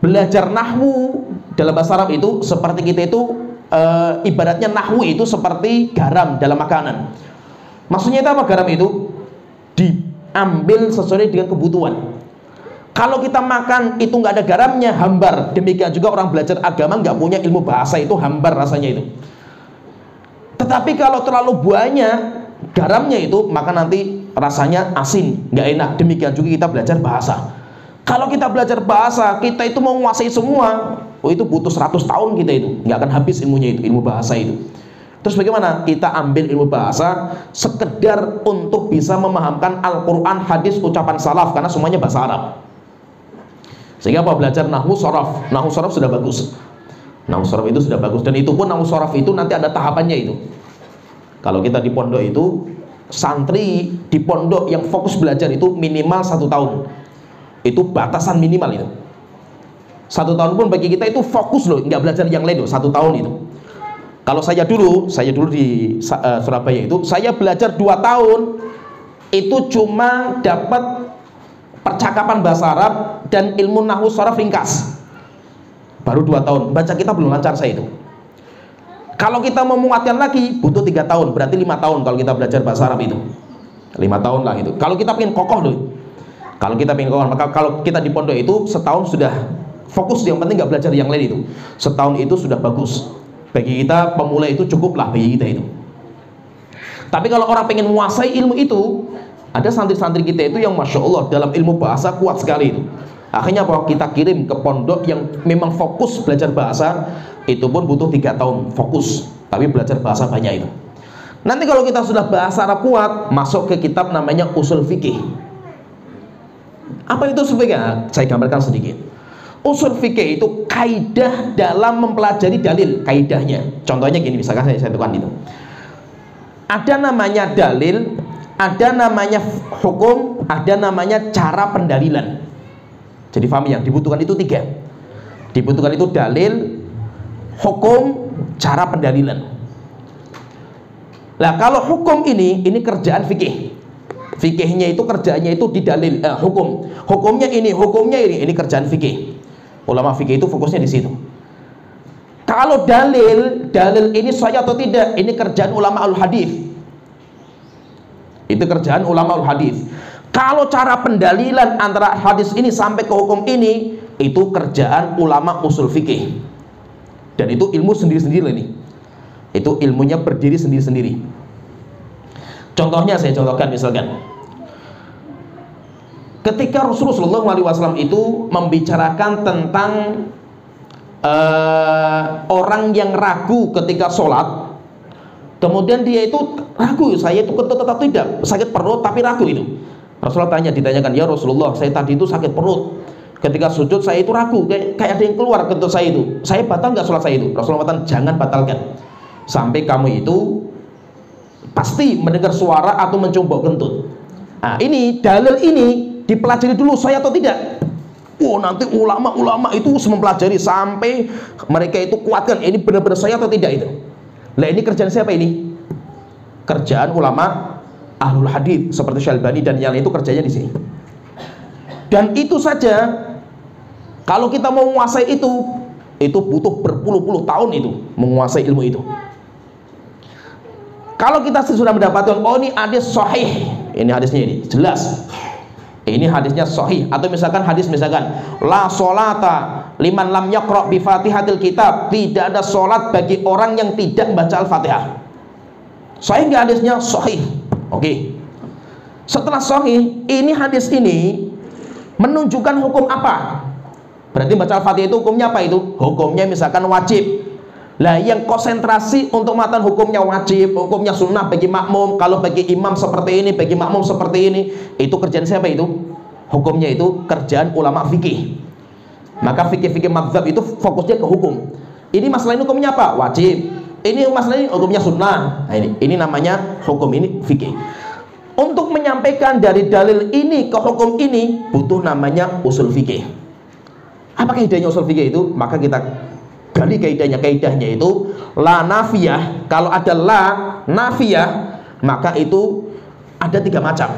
Belajar nahwu dalam bahasa Arab itu seperti kita itu ibaratnya nahwu itu seperti garam dalam makanan. Maksudnya itu apa? Garam itu diambil sesuai dengan kebutuhan. Kalau kita makan itu nggak ada garamnya, hambar. Demikian juga orang belajar agama nggak punya ilmu bahasa itu hambar rasanya itu. Tetapi kalau terlalu banyak garamnya itu, maka nanti rasanya asin, nggak enak. Demikian juga kita belajar bahasa. Kalau kita belajar bahasa, kita itu mau menguasai semua, oh itu butuh 100 tahun kita itu, nggak akan habis ilmunya itu, ilmu bahasa itu. Terus bagaimana? Kita ambil ilmu bahasa sekedar untuk bisa memahamkan Al-Quran, hadis, ucapan salaf, karena semuanya bahasa Arab. Sehingga apa? Belajar nahwu sorof. Nahwu sorof sudah bagus. Nahwu sorof itu sudah bagus. Dan itu pun nahwu sorof itu nanti ada tahapannya itu. Kalau kita di pondok itu, santri di pondok yang fokus belajar itu minimal 1 tahun. Itu batasan minimal itu. 1 tahun pun bagi kita itu fokus loh, nggak belajar yang lain loh, 1 tahun itu. Kalau saya dulu di Surabaya itu, saya belajar 2 tahun itu cuma dapat percakapan bahasa Arab dan ilmu nahwu sorof ringkas. Baru 2 tahun, baca kita belum lancar saya itu. Kalau kita mau menguatkan lagi butuh 3 tahun, berarti 5 tahun kalau kita belajar bahasa Arab itu. 5 tahun lah itu. Kalau kita pengen kokoh loh. Kalau kita pengen kokoh, maka kalau kita di pondok itu setahun sudah fokus, yang penting nggak belajar yang lain itu. Setahun itu sudah bagus. Bagi kita pemula itu cukuplah bagi kita itu. Tapi kalau orang pengen menguasai ilmu itu, ada santri-santri kita itu yang Masya Allah dalam ilmu bahasa kuat sekali itu. Akhirnya apa? Kita kirim ke pondok yang memang fokus belajar bahasa, itu pun butuh 3 tahun fokus, tapi belajar bahasa banyak itu. Nanti kalau kita sudah bahasa Arab kuat, masuk ke kitab namanya usul fikih. Apa itu usul fikih? Nah, saya gambarkan sedikit. Usul fikih itu kaidah dalam mempelajari dalil, kaidahnya. Contohnya gini, misalkan saya tukan itu. Ada namanya dalil, ada namanya hukum, ada namanya cara pendalilan. Jadi paham ya, dibutuhkan itu 3. Dibutuhkan itu dalil, hukum, cara pendalilan. Nah, kalau hukum ini kerjaan fikih. Fikihnya itu kerjaannya itu di dalil, hukum. Hukumnya ini kerjaan fikih. Ulama fikih itu fokusnya di situ. Kalau dalil ini sahih atau tidak, ini kerjaan ulama al-hadis. Itu kerjaan ulama al-hadis. Kalau cara pendalilan antara hadis ini sampai ke hukum ini, itu kerjaan ulama usul fikih. Dan itu ilmu sendiri-sendiri ini. Itu ilmunya berdiri sendiri-sendiri. Contohnya saya contohkan misalkan. Ketika Rasulullah SAW itu membicarakan tentang orang yang ragu ketika sholat, Kemudian dia itu ragu, saya itu kentut atau tidak, sakit perut tapi ragu itu. Rasulullah ditanyakan, ya Rasulullah, saya tadi itu sakit perut. Ketika sujud saya itu ragu, kayak ada yang keluar kentut saya itu. Saya batal nggak sholat saya itu? Rasulullah mengatakan, jangan batalkan sampai kamu itu pasti mendengar suara atau mencoba kentut. Nah, ini dalil ini dipelajari dulu saya atau tidak? Oh, nanti ulama-ulama itu mempelajari sampai mereka itu kuatkan ini benar-benar saya atau tidak itu. Lah ini kerjaan siapa ini? Kerjaan ulama ahlul hadis seperti Syalbani dan yang lain, itu kerjanya di sini. Dan itu saja, kalau kita mau menguasai itu butuh berpuluh-puluh tahun itu menguasai ilmu itu. Kalau kita sudah mendapatkan, oh ini hadis sahih, ini hadisnya ini jelas, ini hadisnya sahih. Atau misalkan hadis la sholata liman lam yaqra bi fatihatil kitab, tidak ada sholat bagi orang yang tidak membaca al-fatihah. Sahih nggak hadisnya? Sahih. Oke. Setelah sahih, ini hadis ini menunjukkan hukum apa? Berarti baca al-fatihah itu hukumnya apa itu? Hukumnya misalkan wajib. Lah yang konsentrasi untuk mengatakan hukumnya wajib, hukumnya sunnah bagi makmum, kalau bagi imam seperti ini, bagi makmum seperti ini, itu kerjaan siapa itu? Hukumnya itu kerjaan ulama fikih. Maka fikih-fikih mazhab itu fokusnya ke hukum. Ini masalah ini hukumnya apa? Wajib. Ini masalah ini hukumnya sunnah. Nah, ini namanya hukum, ini fikih. Untuk menyampaikan dari dalil ini ke hukum ini butuh namanya usul fikih. Apa kaidahnya usul fikih itu? Maka kita gali kaidahnya. Kaidahnya itu la nafiyah. Kalau ada la nafiyah, maka itu ada 3 macam.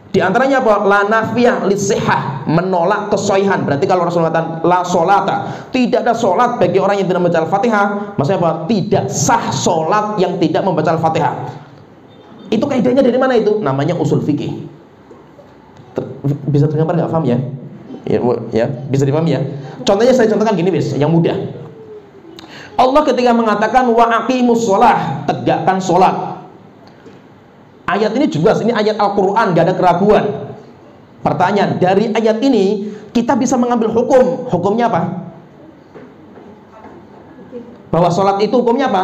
Di antaranya apa? La nafiyah lisihah, menolak kesohihan. Berarti kalau Rasulullah mengatakan la sholata, tidak ada sholat bagi orang yang tidak membaca al-fatihah, maksudnya apa? Tidak sah sholat yang tidak membaca al-fatihah. Itu kaidahnya dari mana itu? Namanya usul fikih. Bisa tergambar nggak? Paham ya? Ya, bisa dipahami ya. Contohnya saya contohkan gini, bis, yang mudah. Allah ketika mengatakan wa aqimus sholah, tegakkan sholat. Ayat ini jelas, ini ayat Al-Quran, gak ada keraguan. Pertanyaan, dari ayat ini kita bisa mengambil hukum. Hukumnya apa? Bahwa sholat itu hukumnya apa?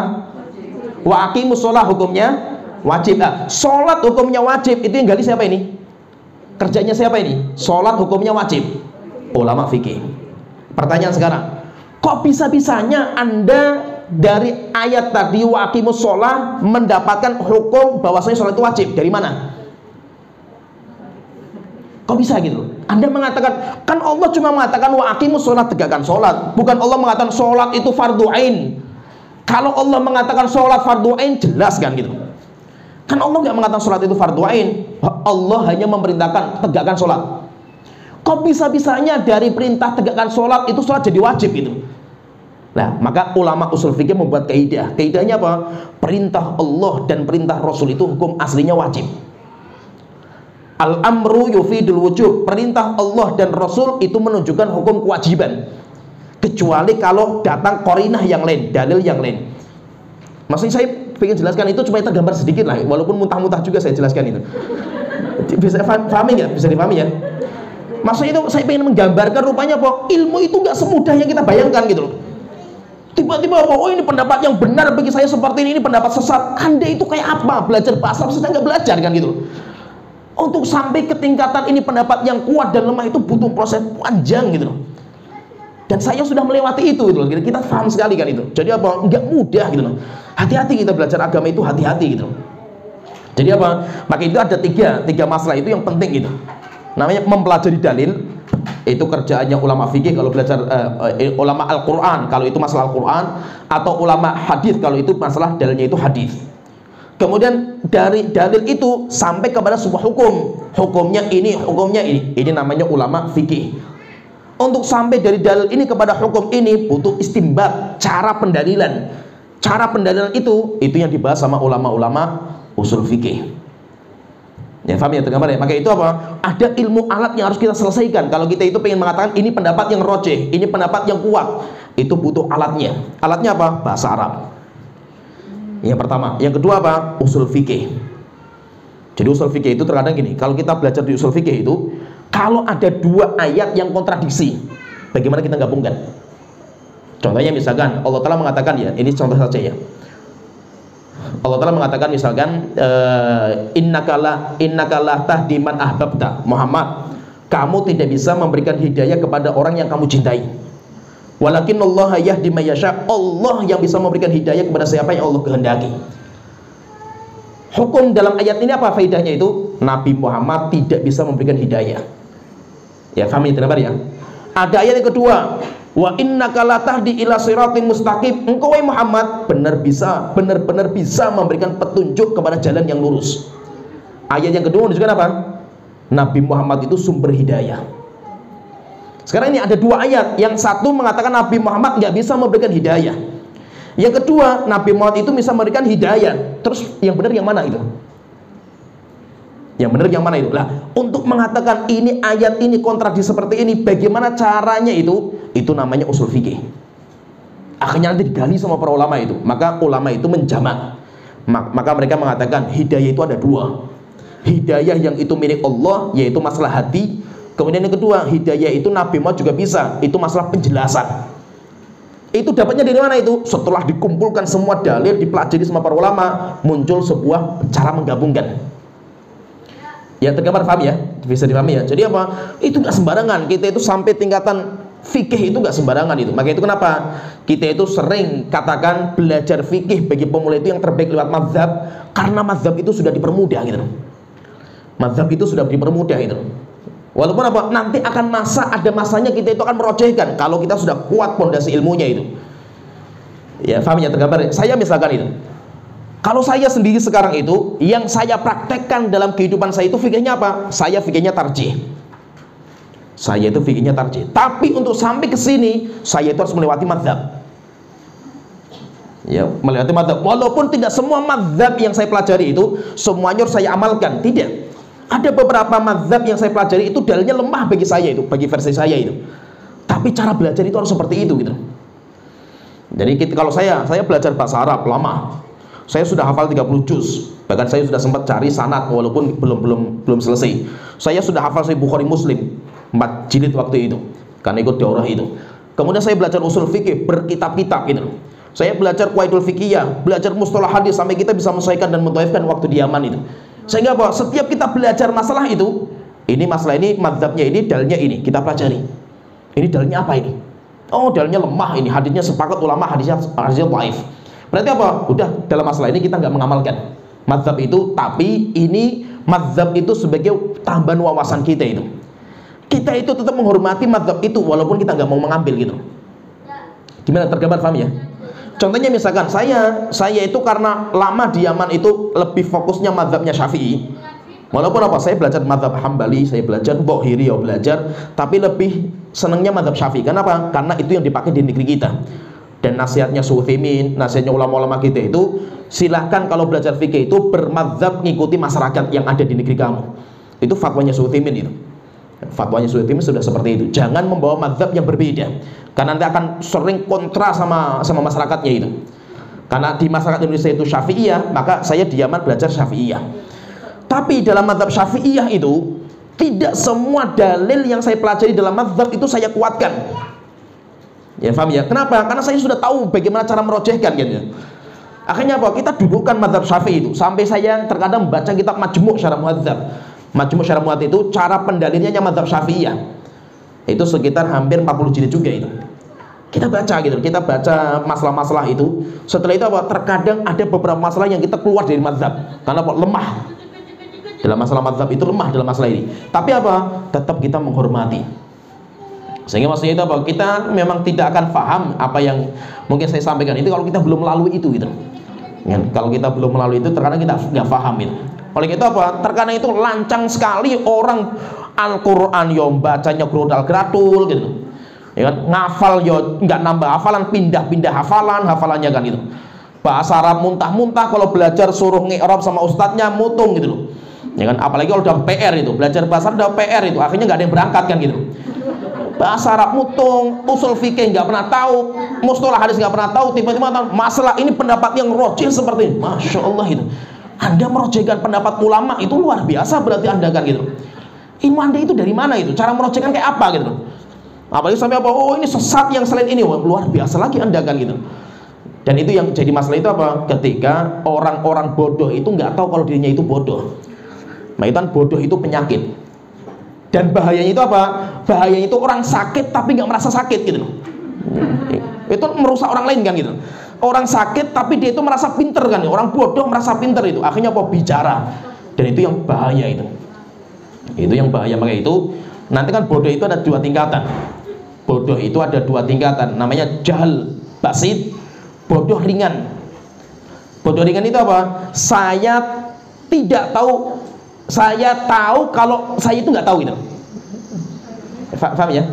Wa aqimus sholah, hukumnya wajib. Nah, sholat hukumnya wajib, itu yang gali siapa ini? Kerjanya siapa ini? Sholat hukumnya wajib, ulama fikih. Pertanyaan sekarang, kok bisa-bisanya Anda dari ayat tadi wa aqimus sholah mendapatkan hukum bahwasanya sholat itu wajib? Dari mana? Kok bisa gitu? Anda mengatakan, kan Allah cuma mengatakan wa aqimus sholah, tegakkan sholat. Bukan Allah mengatakan sholat itu fardu ain. Kalau Allah mengatakan sholat fardu ain, jelas kan gitu. Kan Allah nggak mengatakan sholat itu fardu ain. Allah hanya memerintahkan tegakkan sholat. Kok bisa-bisanya dari perintah tegakkan sholat itu sholat jadi wajib gitu? Nah, maka ulama usul fikih membuat kaidah. Kaidahnya apa? Perintah Allah dan perintah Rasul itu hukum aslinya wajib. Al-amru yufidul wujub. Perintah Allah dan Rasul itu menunjukkan hukum kewajiban. Kecuali kalau datang qarinah yang lain, dalil yang lain. Maksudnya saya ingin jelaskan itu cuma tergambar sedikit lah, walaupun muntah-muntah juga saya jelaskan itu. Bisa pahami nggak? Bisa dipahami ya? Maksudnya itu saya ingin menggambarkan rupanya bahwa ilmu itu nggak semudah yang kita bayangkan gitu loh. Tiba-tiba oh ini pendapat yang benar bagi saya seperti ini pendapat sesat. Anda itu kayak apa? Belajar bahasa sedang nggak belajar kan gitu loh. Untuk sampai ke tingkatan ini pendapat yang kuat dan lemah itu butuh proses panjang gitu loh. Dan saya sudah melewati itu gitu loh. Kita paham sekali kan itu. Jadi apa? Nggak mudah gitu loh. Hati-hati kita belajar agama itu, hati-hati gitu loh. Jadi apa? Maka itu ada tiga masalah itu yang penting gitu. Namanya mempelajari dalil, itu kerjaannya ulama fikih kalau belajar ulama Al-Quran kalau itu masalah Al-Quran, atau ulama hadis kalau itu masalah dalilnya itu hadis. Kemudian dari dalil itu sampai kepada sebuah hukum, hukumnya ini namanya ulama fikih. Untuk sampai dari dalil ini kepada hukum ini butuh istimbat, cara pendalilan. Cara pendalilan itu yang dibahas sama ulama-ulama usul fikih. Ya, paham ya tergambar ya? Maka itu apa? Ada ilmu alat yang harus kita selesaikan. Kalau kita itu pengen mengatakan ini pendapat yang rojih, ini pendapat yang kuat, itu butuh alatnya. Alatnya apa? Bahasa Arab. Yang pertama. Yang kedua apa? Usul fikih. Jadi usul fikih itu terkadang gini, kalau kita belajar di usul fikih itu, kalau ada 2 ayat yang kontradiksi, bagaimana kita gabungkan? Contohnya misalkan Allah Ta'ala mengatakan, ya ini contoh saja ya, Allah Ta'ala mengatakan misalkan innakalah tahdi man ahbabta. Muhammad, kamu tidak bisa memberikan hidayah kepada orang yang kamu cintai. Walakinnallaha yahdi may yasha. Allah yang bisa memberikan hidayah kepada siapa yang Allah kehendaki. Hukum dalam ayat ini apa faedahnya itu? Nabi Muhammad tidak bisa memberikan hidayah. Ya, paham ya, ya? Ada ayat yang kedua, wa innaka la tahdi ila siratin mustaqim. Engkau Muhammad benar-benar bisa memberikan petunjuk kepada jalan yang lurus. Ayat yang kedua menunjukkan apa? Nabi Muhammad itu sumber hidayah. Sekarang ini ada dua ayat. Yang satu mengatakan Nabi Muhammad nggak bisa memberikan hidayah. Yang kedua, Nabi Muhammad itu bisa memberikan hidayah. Terus yang benar yang mana itu? Yang benar yang mana itu? Lah, untuk mengatakan ini ayat ini kontradiksi seperti ini, bagaimana caranya itu? Itu namanya usul fikih. Akhirnya nanti digali sama para ulama itu. Maka ulama itu menjamak. Maka mereka mengatakan hidayah itu ada dua. Hidayah yang itu milik Allah, yaitu masalah hati. Kemudian yang kedua, hidayah itu Nabi Muhammad juga bisa. Itu masalah penjelasan. Itu dapatnya dari mana itu? Setelah dikumpulkan semua dalil, dipelajari sama para ulama, muncul sebuah cara menggabungkan. Ya, tergambar, paham ya? Bisa dipahami ya? Jadi apa? Itu nggak sembarangan. Kita itu sampai tingkatan fikih itu nggak sembarangan itu. Maka itu kenapa? Kita itu sering katakan belajar fikih bagi pemula itu yang terbaik lewat mazhab, karena mazhab itu sudah dipermudah gitu. Mazhab itu sudah dipermudah itu. Walaupun apa, nanti akan ada masanya kita itu akan merojehkan kalau kita sudah kuat pondasi ilmunya itu. Ya, paham ya, tergambar. Saya misalkan itu, kalau saya sendiri sekarang itu, yang saya praktekkan dalam kehidupan saya itu fikihnya apa? Saya fikihnya tarjih. Saya itu fikihnya tarjih. Tapi untuk sampai ke sini, saya itu harus melewati mazhab. Ya, melewati mazhab. Walaupun tidak semua mazhab yang saya pelajari itu semuanya harus saya amalkan, tidak. Ada beberapa mazhab yang saya pelajari itu dalilnya lemah bagi saya itu, bagi versi saya itu. Tapi cara belajar itu harus seperti itu gitu. Jadi kalau saya belajar bahasa Arab lama. Saya sudah hafal 30 juz. Bahkan saya sudah sempat cari sanad walaupun belum selesai. Saya sudah hafal Sahih Bukhari Muslim 4 jilid waktu itu. Karena ikut daurah itu. Kemudian saya belajar usul fikih berkitab-kitab gitu. Saya belajar qawaidul fiqhiyah, belajar mustalah hadis sampai kita bisa menyesuaikan dan mendhaifkan waktu di Yaman itu. Sehingga apa? Setiap kita belajar masalah itu, ini masalah ini, mazhabnya ini, dalilnya ini, kita pelajari. Ini dalilnya apa ini? Oh, dalilnya lemah ini, hadisnya sepakat ulama hadisnya dhaif. Berarti apa? Udah, dalam masalah ini kita nggak mengamalkan mazhab itu, tapi ini mazhab itu sebagai tambahan wawasan kita itu. Kita itu tetap menghormati mazhab itu walaupun kita nggak mau mengambil gitu. Gimana, tergambar, paham ya? Contohnya misalkan saya itu karena lama di Yaman itu lebih fokusnya mazhabnya Syafi'i. Walaupun apa, saya belajar mazhab Hambali, saya belajar Dhahiri, ya belajar, tapi lebih senangnya mazhab Syafi'i. Kenapa? Karena itu yang dipakai di negeri kita. Dan nasihatnya Utsaimin, nasihatnya ulama-ulama kita itu, silahkan kalau belajar fikih itu bermazhab ngikuti masyarakat yang ada di negeri kamu. Itu fatwanya Utsaimin itu. Fatwanya Utsaimin sudah seperti itu. Jangan membawa mazhab yang berbeda, karena nanti akan sering kontra sama masyarakatnya itu. Karena di masyarakat Indonesia itu Syafi'iyah, maka saya di Yaman belajar Syafi'iyah. Tapi dalam mazhab Syafi'iyah itu tidak semua dalil yang saya pelajari dalam mazhab itu saya kuatkan. Ya, paham ya? Kenapa? Karena saya sudah tahu bagaimana cara merojehkan gitu. Akhirnya apa? Kita dudukkan mazhab Syafi'i itu. Sampai saya terkadang baca kitab Majmu' Syarah Muhadzab. Majmu' Syarah Muhadzab itu cara pendalilannya mazhab Syafi'iyah. Itu sekitar hampir 40 jilid juga itu. Kita baca gitu, kita baca masalah-masalah itu. Setelah itu apa? Terkadang ada beberapa masalah yang kita keluar dari mazhab. Karena apa? Lemah. Dalam masalah mazhab itu lemah dalam masalah ini. Tapi apa? Tetap kita menghormati. Sehingga maksudnya itu apa? Kita memang tidak akan paham apa yang mungkin saya sampaikan itu kalau kita belum melalui itu gitu. Ya, kalau kita belum melalui itu terkadang kita nggak paham itu. Oleh itu apa? Terkadang itu lancang sekali orang Al-Quran yang bacanya grodal-gradul gitu. Ya kan? Ngafal yo nggak nambah hafalan, pindah-pindah hafalannya kan gitu. Bahasa Arab muntah-muntah, kalau belajar suruh nge-Arab sama ustadznya mutung gitu loh. Ya kan? Apalagi kalau udah PR itu, belajar bahasa Arab udah PR itu, akhirnya nggak ada yang berangkat kan gitu. Bahasa Arab mutung, usul fikih nggak pernah tahu, mustalah hadis nggak pernah tahu, tiba-tiba tahu masalah ini pendapat yang rojih seperti ini. Masya Allah itu. Anda merojehkan pendapat ulama itu luar biasa berarti Anda kan gitu. Ilmu Anda itu dari mana itu? Cara merojehkan kayak apa gitu? Apalagi sampai apa? Oh ini sesat yang selain ini, luar biasa lagi Anda kan gitu. Dan itu yang jadi masalah itu apa? Ketika orang-orang bodoh itu nggak tahu kalau dirinya itu bodoh. Nah itu kan bodoh itu penyakit. Dan bahayanya itu apa? Bahayanya itu orang sakit tapi nggak merasa sakit gitu loh. Itu merusak orang lain kan gitu. Orang sakit tapi dia itu merasa pinter kan. Orang bodoh merasa pinter itu. Akhirnya apa? Bicara. Dan itu yang bahaya itu. Itu yang bahaya. Maka itu nanti kan bodoh itu ada dua tingkatan. Bodoh itu ada dua tingkatan. Namanya jahal basit, bodoh ringan. Bodoh ringan itu apa? Saya tidak tahu, saya tahu kalau saya itu nggak tahu gitu. Paham ya?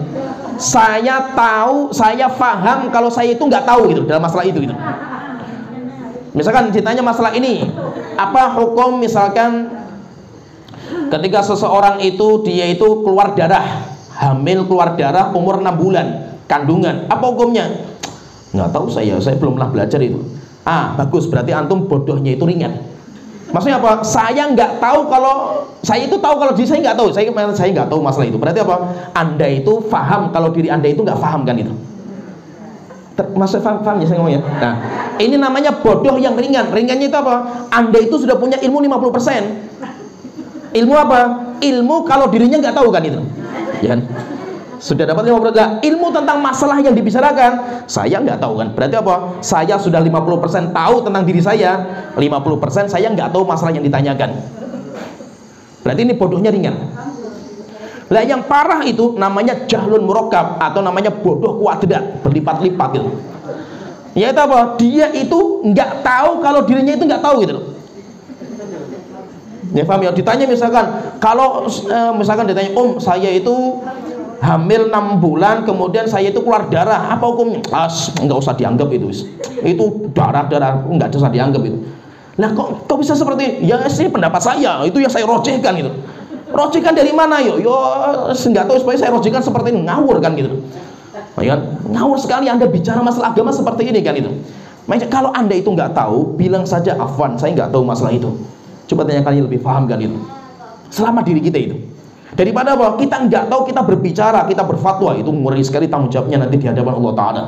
Saya tahu, saya paham kalau saya itu nggak tahu gitu dalam masalah itu gitu. Misalkan ditanya masalah ini, apa hukum misalkan ketika seseorang itu dia itu keluar darah, hamil keluar darah umur 6 bulan, kandungan, apa hukumnya? Nggak tahu saya belum pernah belajar itu. Ah, bagus, berarti antum bodohnya itu ringan. Maksudnya apa? Saya nggak tahu kalau saya itu tahu kalau diri saya nggak tahu. Saya nggak tahu masalah itu. Berarti apa? Anda itu paham kalau diri Anda itu nggak paham kan itu. Maksud paham ya saya ngomongnya. Nah, ini namanya bodoh yang ringan. Ringannya itu apa? Anda itu sudah punya ilmu 50%. Ilmu apa? Ilmu kalau dirinya nggak tahu kan itu. Ya kan? Sudah dapat 50%. Nah, ilmu tentang masalah yang dibicarakan saya nggak tahu kan. Berarti apa? Saya sudah 50% tahu tentang diri saya, 50% saya nggak tahu masalah yang ditanyakan. Berarti ini bodohnya ringan. Nah, yang parah itu namanya jahlun murakkab atau namanya bodoh kuadrat, berlipat-lipat gitu. Yaitu apa? Dia itu nggak tahu kalau dirinya itu nggak tahu gitu loh. Ya paham ya? Ditanya misalkan kalau misalkan ditanya, saya itu hamil 6 bulan kemudian saya itu keluar darah, apa hukumnya? Nggak usah dianggap itu darah nggak usah dianggap itu. Nah kok bisa seperti ya sih pendapat saya itu yang saya rojehkan gitu. Rojehkan dari mana yo nggak tahu, supaya saya rojehkan seperti ini, ngawur kan gitu. Ya kan? Ngawur sekali Anda bicara masalah agama seperti ini kan itu. Makanya kalau Anda itu nggak tahu, bilang saja afwan, saya nggak tahu masalah itu. Coba tanya kalian lebih paham kan itu. Selama diri kita itu. Daripada apa? Kita nggak tahu, kita berbicara, kita berfatwa, itu ngeri sekali tanggung jawabnya nanti di hadapan Allah Ta'ala.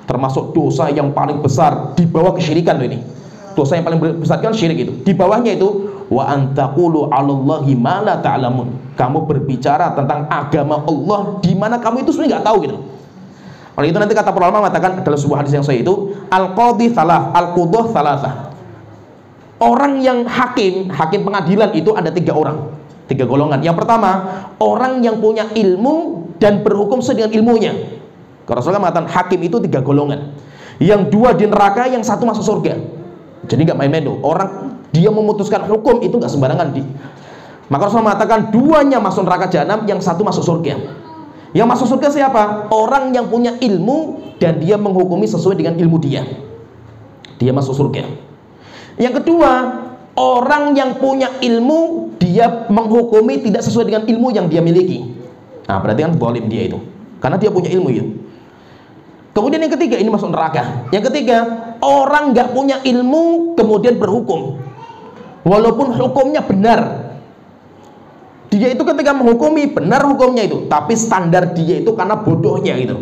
Termasuk dosa yang paling besar di bawah kesyirikan ini. Dosa yang paling besar kan syirik itu. Di bawahnya itu wa antaqulu 'alallahi ma la ta'lamun. Kamu berbicara tentang agama Allah di mana kamu itu sebenarnya nggak tahu gitu. Oleh itu nanti kata para ulama mengatakan dalam sebuah hadis yang sahih itu al-qadhi thalath, al-qudah thalathah. Orang yang hakim pengadilan itu ada 3 orang. 3 golongan. Yang pertama, orang yang punya ilmu dan berhukum sesuai dengan ilmunya. Kalau Rasulullah mengatakan hakim itu 3 golongan. Yang 2 di neraka, yang 1 masuk surga. Jadi nggak main-main loh. Orang dia memutuskan hukum itu nggak sembarangan. Maka Rasulullah mengatakan 2-nya masuk neraka jahanam, yang 1 masuk surga. Yang masuk surga siapa? Orang yang punya ilmu dan dia menghukumi sesuai dengan ilmu dia. Dia masuk surga. Yang kedua, orang yang punya ilmu dia menghukumi tidak sesuai dengan ilmu yang dia miliki. Nah berarti kan zalim dia itu, karena dia punya ilmu itu. Kemudian yang ketiga, ini masuk neraka. Yang ketiga, orang nggak punya ilmu kemudian berhukum walaupun hukumnya benar. Dia itu ketika menghukumi benar hukumnya itu, tapi standar dia itu karena bodohnya itu,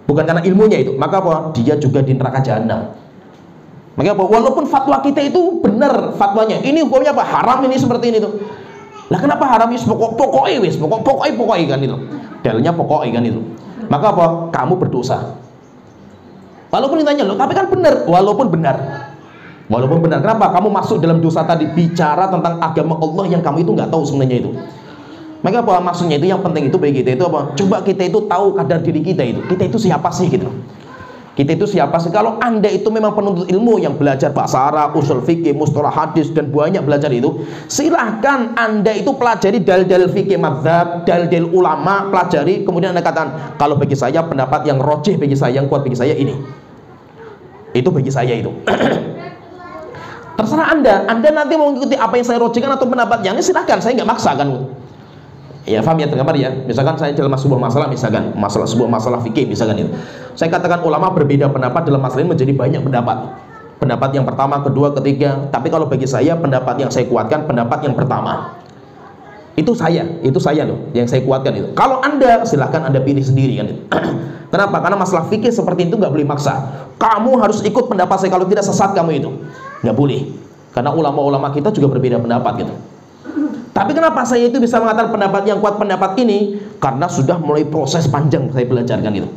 bukan karena ilmunya itu. Maka apa? Dia juga di neraka jahanam. Makanya apa? Walaupun fatwa kita itu benar fatwanya, ini hukumnya apa? Haram ini seperti ini tuh. Lah kenapa haram? Pokoknya kan itu. Dalilnya pokoknya kan itu. Maka apa? Kamu berdosa. Walaupun ditanya loh, tapi kan benar. Walaupun benar. Kenapa? Kamu masuk dalam dosa tadi, bicara tentang agama Allah yang kamu itu nggak tahu sebenarnya itu. Maka apa? Maksudnya itu yang penting itu bagi kita itu apa? Coba kita itu tahu kadar diri kita itu. Kita itu siapa sih gitu. Kita itu siapa sih? Kalau Anda itu memang penuntut ilmu yang belajar bahasa Arab, usul fikih, mustalah hadis dan banyak belajar itu, silahkan Anda itu pelajari dalil-dalil fikih mazhab, dalil-dalil ulama, pelajari, kemudian Anda katakan, kalau bagi saya pendapat yang rojih bagi saya, yang kuat bagi saya ini. Itu bagi saya itu. Terserah Anda nanti mau mengikuti apa yang saya rojihkan atau pendapatnya, ini silahkan, saya nggak maksa kan. Ya paham ya, tergambar ya. Misalkan saya dalam sebuah masalah, misalkan sebuah masalah fikih misalkan itu, saya katakan ulama berbeda pendapat dalam masalah ini menjadi banyak pendapat yang pertama, kedua, ketiga, tapi kalau bagi saya pendapat yang saya kuatkan pendapat yang pertama. Itu saya loh yang saya kuatkan itu. Kalau Anda silahkan Anda pilih sendiri kan. Kenapa? Karena masalah fikih seperti itu nggak boleh maksa. Kamu harus ikut pendapat saya, kalau tidak sesat kamu itu. Nggak boleh. Karena ulama-ulama kita juga berbeda pendapat gitu. Tapi kenapa saya itu bisa mengatakan pendapat yang kuat pendapat ini? Karena sudah mulai proses panjang saya belajar kan gitu.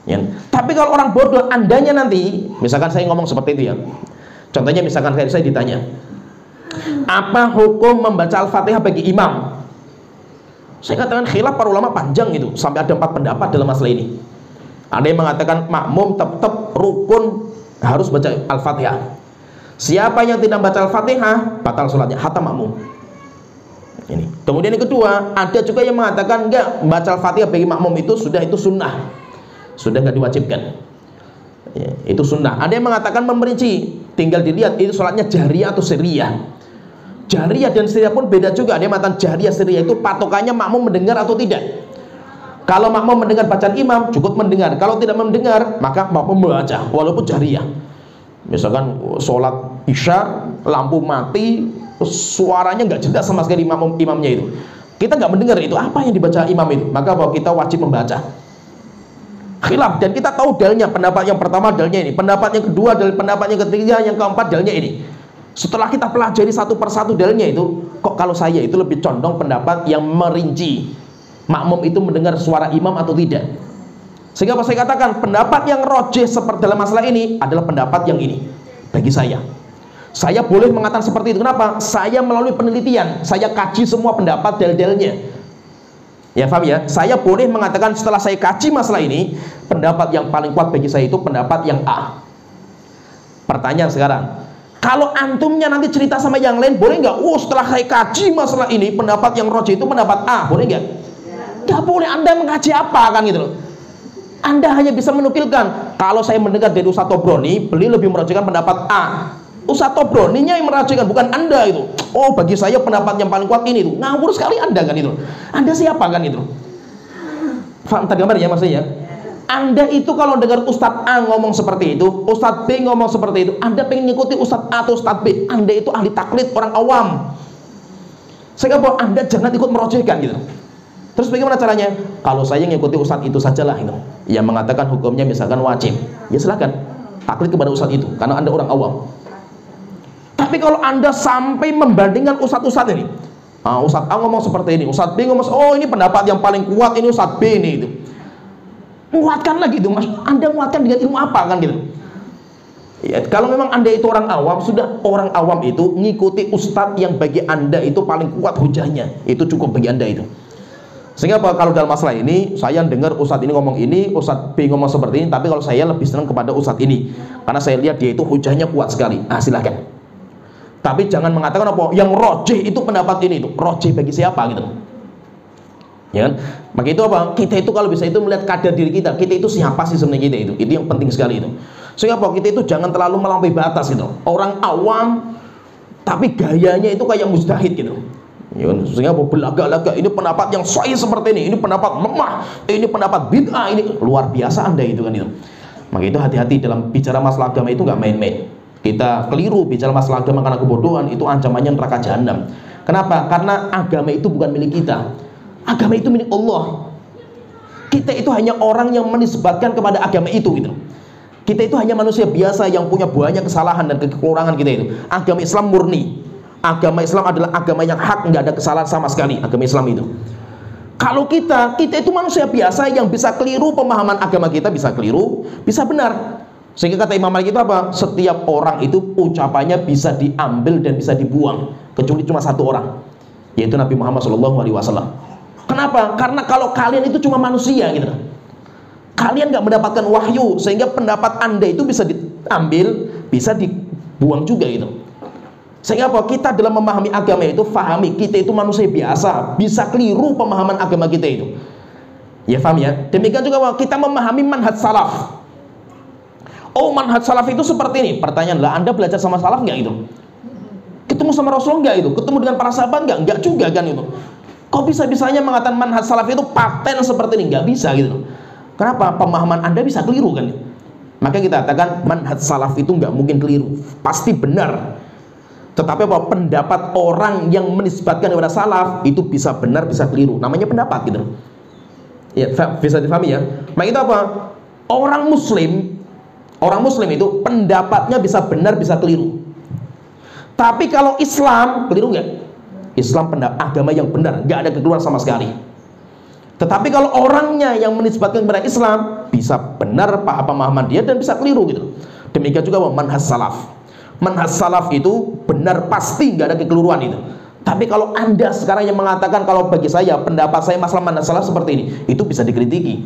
Ya. Tapi kalau orang bodoh, andanya nanti, misalkan saya ngomong seperti itu ya. Contohnya misalkan saya ditanya, apa hukum membaca Al-Fatihah bagi imam? Saya katakan khilaf para ulama panjang itu, sampai ada 4 pendapat dalam masalah ini. Ada yang mengatakan makmum tetap rukun harus baca Al-Fatihah. Siapa yang tidak baca Al-Fatihah batal sholatnya, hatta makmum. Ini. Kemudian yang kedua, ada juga yang mengatakan enggak, baca Al-Fatihah bagi makmum itu sunnah, sudah nggak diwajibkan. Ya, itu sunnah. Ada yang mengatakan memperinci, tinggal dilihat itu sholatnya jariyah atau sirriyah. Jariyah dan sirriyah pun beda juga. Ada yang mengatakan jariyah sirriyah itu patokannya makmum mendengar atau tidak. Kalau makmum mendengar bacaan imam, cukup mendengar. Kalau tidak mendengar, maka makmum membaca walaupun jariyah. Misalkan sholat isya, lampu mati, suaranya nggak jelas sama sekali imamnya itu. Kita nggak mendengar itu apa yang dibaca imam itu, maka bahwa kita wajib membaca. Khilaf, dan kita tahu dalilnya. Pendapat yang pertama dalilnya ini, pendapat yang kedua dalil, pendapat yang ketiga, yang keempat dalilnya ini. Setelah kita pelajari satu persatu dalilnya itu, kok kalau saya itu lebih condong pendapat yang merinci makmum itu mendengar suara imam atau tidak. Sehingga apa saya katakan pendapat yang rojih seperti dalam masalah ini adalah pendapat yang ini. Bagi saya boleh mengatakan seperti itu. Kenapa? Saya melalui penelitian, saya kaji semua pendapat dalil-dalilnya. Ya paham ya? Saya boleh mengatakan setelah saya kaji masalah ini, pendapat yang paling kuat bagi saya itu pendapat yang A. Pertanyaan sekarang, kalau antumnya nanti cerita sama yang lain, boleh nggak? Setelah saya kaji masalah ini, pendapat yang rojih itu pendapat A, boleh nggak? Nggak boleh. Anda mengkaji apa kan gitu loh? Anda hanya bisa menukilkan. Kalau saya mendengar dari Ustaz Tobroni, beliau lebih merojihkan pendapat A. Ustaz Tobroninya yang merojihkan, bukan Anda itu. Oh, bagi saya pendapat yang paling kuat ini tuh. Ngawur sekali Anda kan itu. Anda siapa kan itu? Faham gambar ya maksudnya? Anda itu kalau dengar Ustadz A ngomong seperti itu, Ustadz B ngomong seperti itu, Anda pengen ngikuti Ustadz A atau Ustadz B, Anda itu ahli taklid, orang awam. Sehingga bahwa Anda jangan ikut merojihkan gitu. Terus bagaimana caranya? Kalau saya ngikuti Ustadz itu sajalah itu, yang mengatakan hukumnya misalkan wajib, ya silakan taklid kepada Ustadz itu, karena Anda orang awam. Tapi kalau Anda sampai membandingkan Ustadz-Ustadz ini, Ustadz A ngomong seperti ini, Ustadz B ngomong, oh ini pendapat yang paling kuat, ini Ustadz B ini itu. Menguatkan lagi itu, Mas. Anda menguatkan dengan ilmu apa kan gitu? Ya, kalau memang Anda itu orang awam, sudah orang awam itu ngikuti Ustadz yang bagi Anda itu paling kuat hujahnya, itu cukup bagi Anda itu. Sehingga apa? Kalau dalam masalah ini, saya dengar Ustadz ini ngomong ini, Ustadz B ngomong seperti ini, tapi kalau saya lebih senang kepada Ustadz ini, karena saya lihat dia itu hujahnya kuat sekali. Silahkan. Tapi jangan mengatakan apa yang rojih itu pendapat ini itu rojih bagi siapa gitu, ya kan? Maka itu apa? Kita itu kalau bisa itu melihat kadar diri kita itu siapa sih sebenarnya kita itu yang penting sekali itu. Sehingga apa? Kita itu jangan terlalu melampaui batas gitu. Orang awam tapi gayanya itu kayak mujtahid gitu. Ya, sehingga apa? Belaga-laga ini pendapat yang sahih seperti ini pendapat lemah, ini pendapat bid'ah, ini luar biasa Anda itu kan itu. Maka itu hati-hati dalam bicara masalah agama itu nggak main-main. Kita keliru bicara masalah agama karena kebodohan, itu ancamannya neraka jahanam. Kenapa? Karena agama itu bukan milik kita. Agama itu milik Allah. Kita itu hanya orang yang menisbatkan kepada agama itu gitu. Kita itu hanya manusia biasa yang punya banyak kesalahan dan kekurangan kita itu. Agama Islam murni. Agama Islam adalah agama yang hak, nggak ada kesalahan sama sekali agama Islam itu. Kalau kita itu manusia biasa yang bisa keliru, pemahaman agama kita bisa keliru, bisa benar. Sehingga kata Imam Malik itu apa? Setiap orang itu ucapannya bisa diambil dan bisa dibuang, kecuali cuma satu orang, yaitu Nabi Muhammad SAW. Kenapa? Karena kalau kalian itu cuma manusia gitu, kalian nggak mendapatkan wahyu, sehingga pendapat Anda itu bisa diambil, bisa dibuang juga gitu. Sehingga apa? Kita dalam memahami agama itu, fahami kita itu manusia biasa, bisa keliru pemahaman agama kita itu. Ya paham ya? Demikian juga kita memahami manhaj salaf. Oh, manhaj salaf itu seperti ini. Pertanyaan lah, Anda belajar sama salaf nggak itu? Ketemu sama Rasul nggak itu? Ketemu dengan para sahabat nggak? Nggak juga kan itu. Kok bisa-bisanya mengatakan manhaj salaf itu paten seperti ini? Nggak bisa gitu. Kenapa? Pemahaman Anda bisa keliru kan? Maka kita katakan manhaj salaf itu nggak mungkin keliru, pasti benar. Tetapi apa? Pendapat orang yang menisbatkan kepada salaf itu bisa benar, bisa keliru. Namanya pendapat gitu. Ya, bisa difahami ya. Maka itu apa? Orang Muslim itu pendapatnya bisa benar, bisa keliru. Tapi kalau Islam, keliru nggak? Islam agama yang benar, nggak ada kekeliruan sama sekali. Tetapi kalau orangnya yang menisbatkan kepada Islam, bisa benar pemahaman dia dan bisa keliru gitu. Demikian juga manhaj salaf. Manhaj salaf itu benar pasti, nggak ada kekeliruan itu. Tapi kalau Anda sekarang yang mengatakan kalau bagi saya, pendapat saya masalah manhaj salaf seperti ini, itu bisa dikritiki.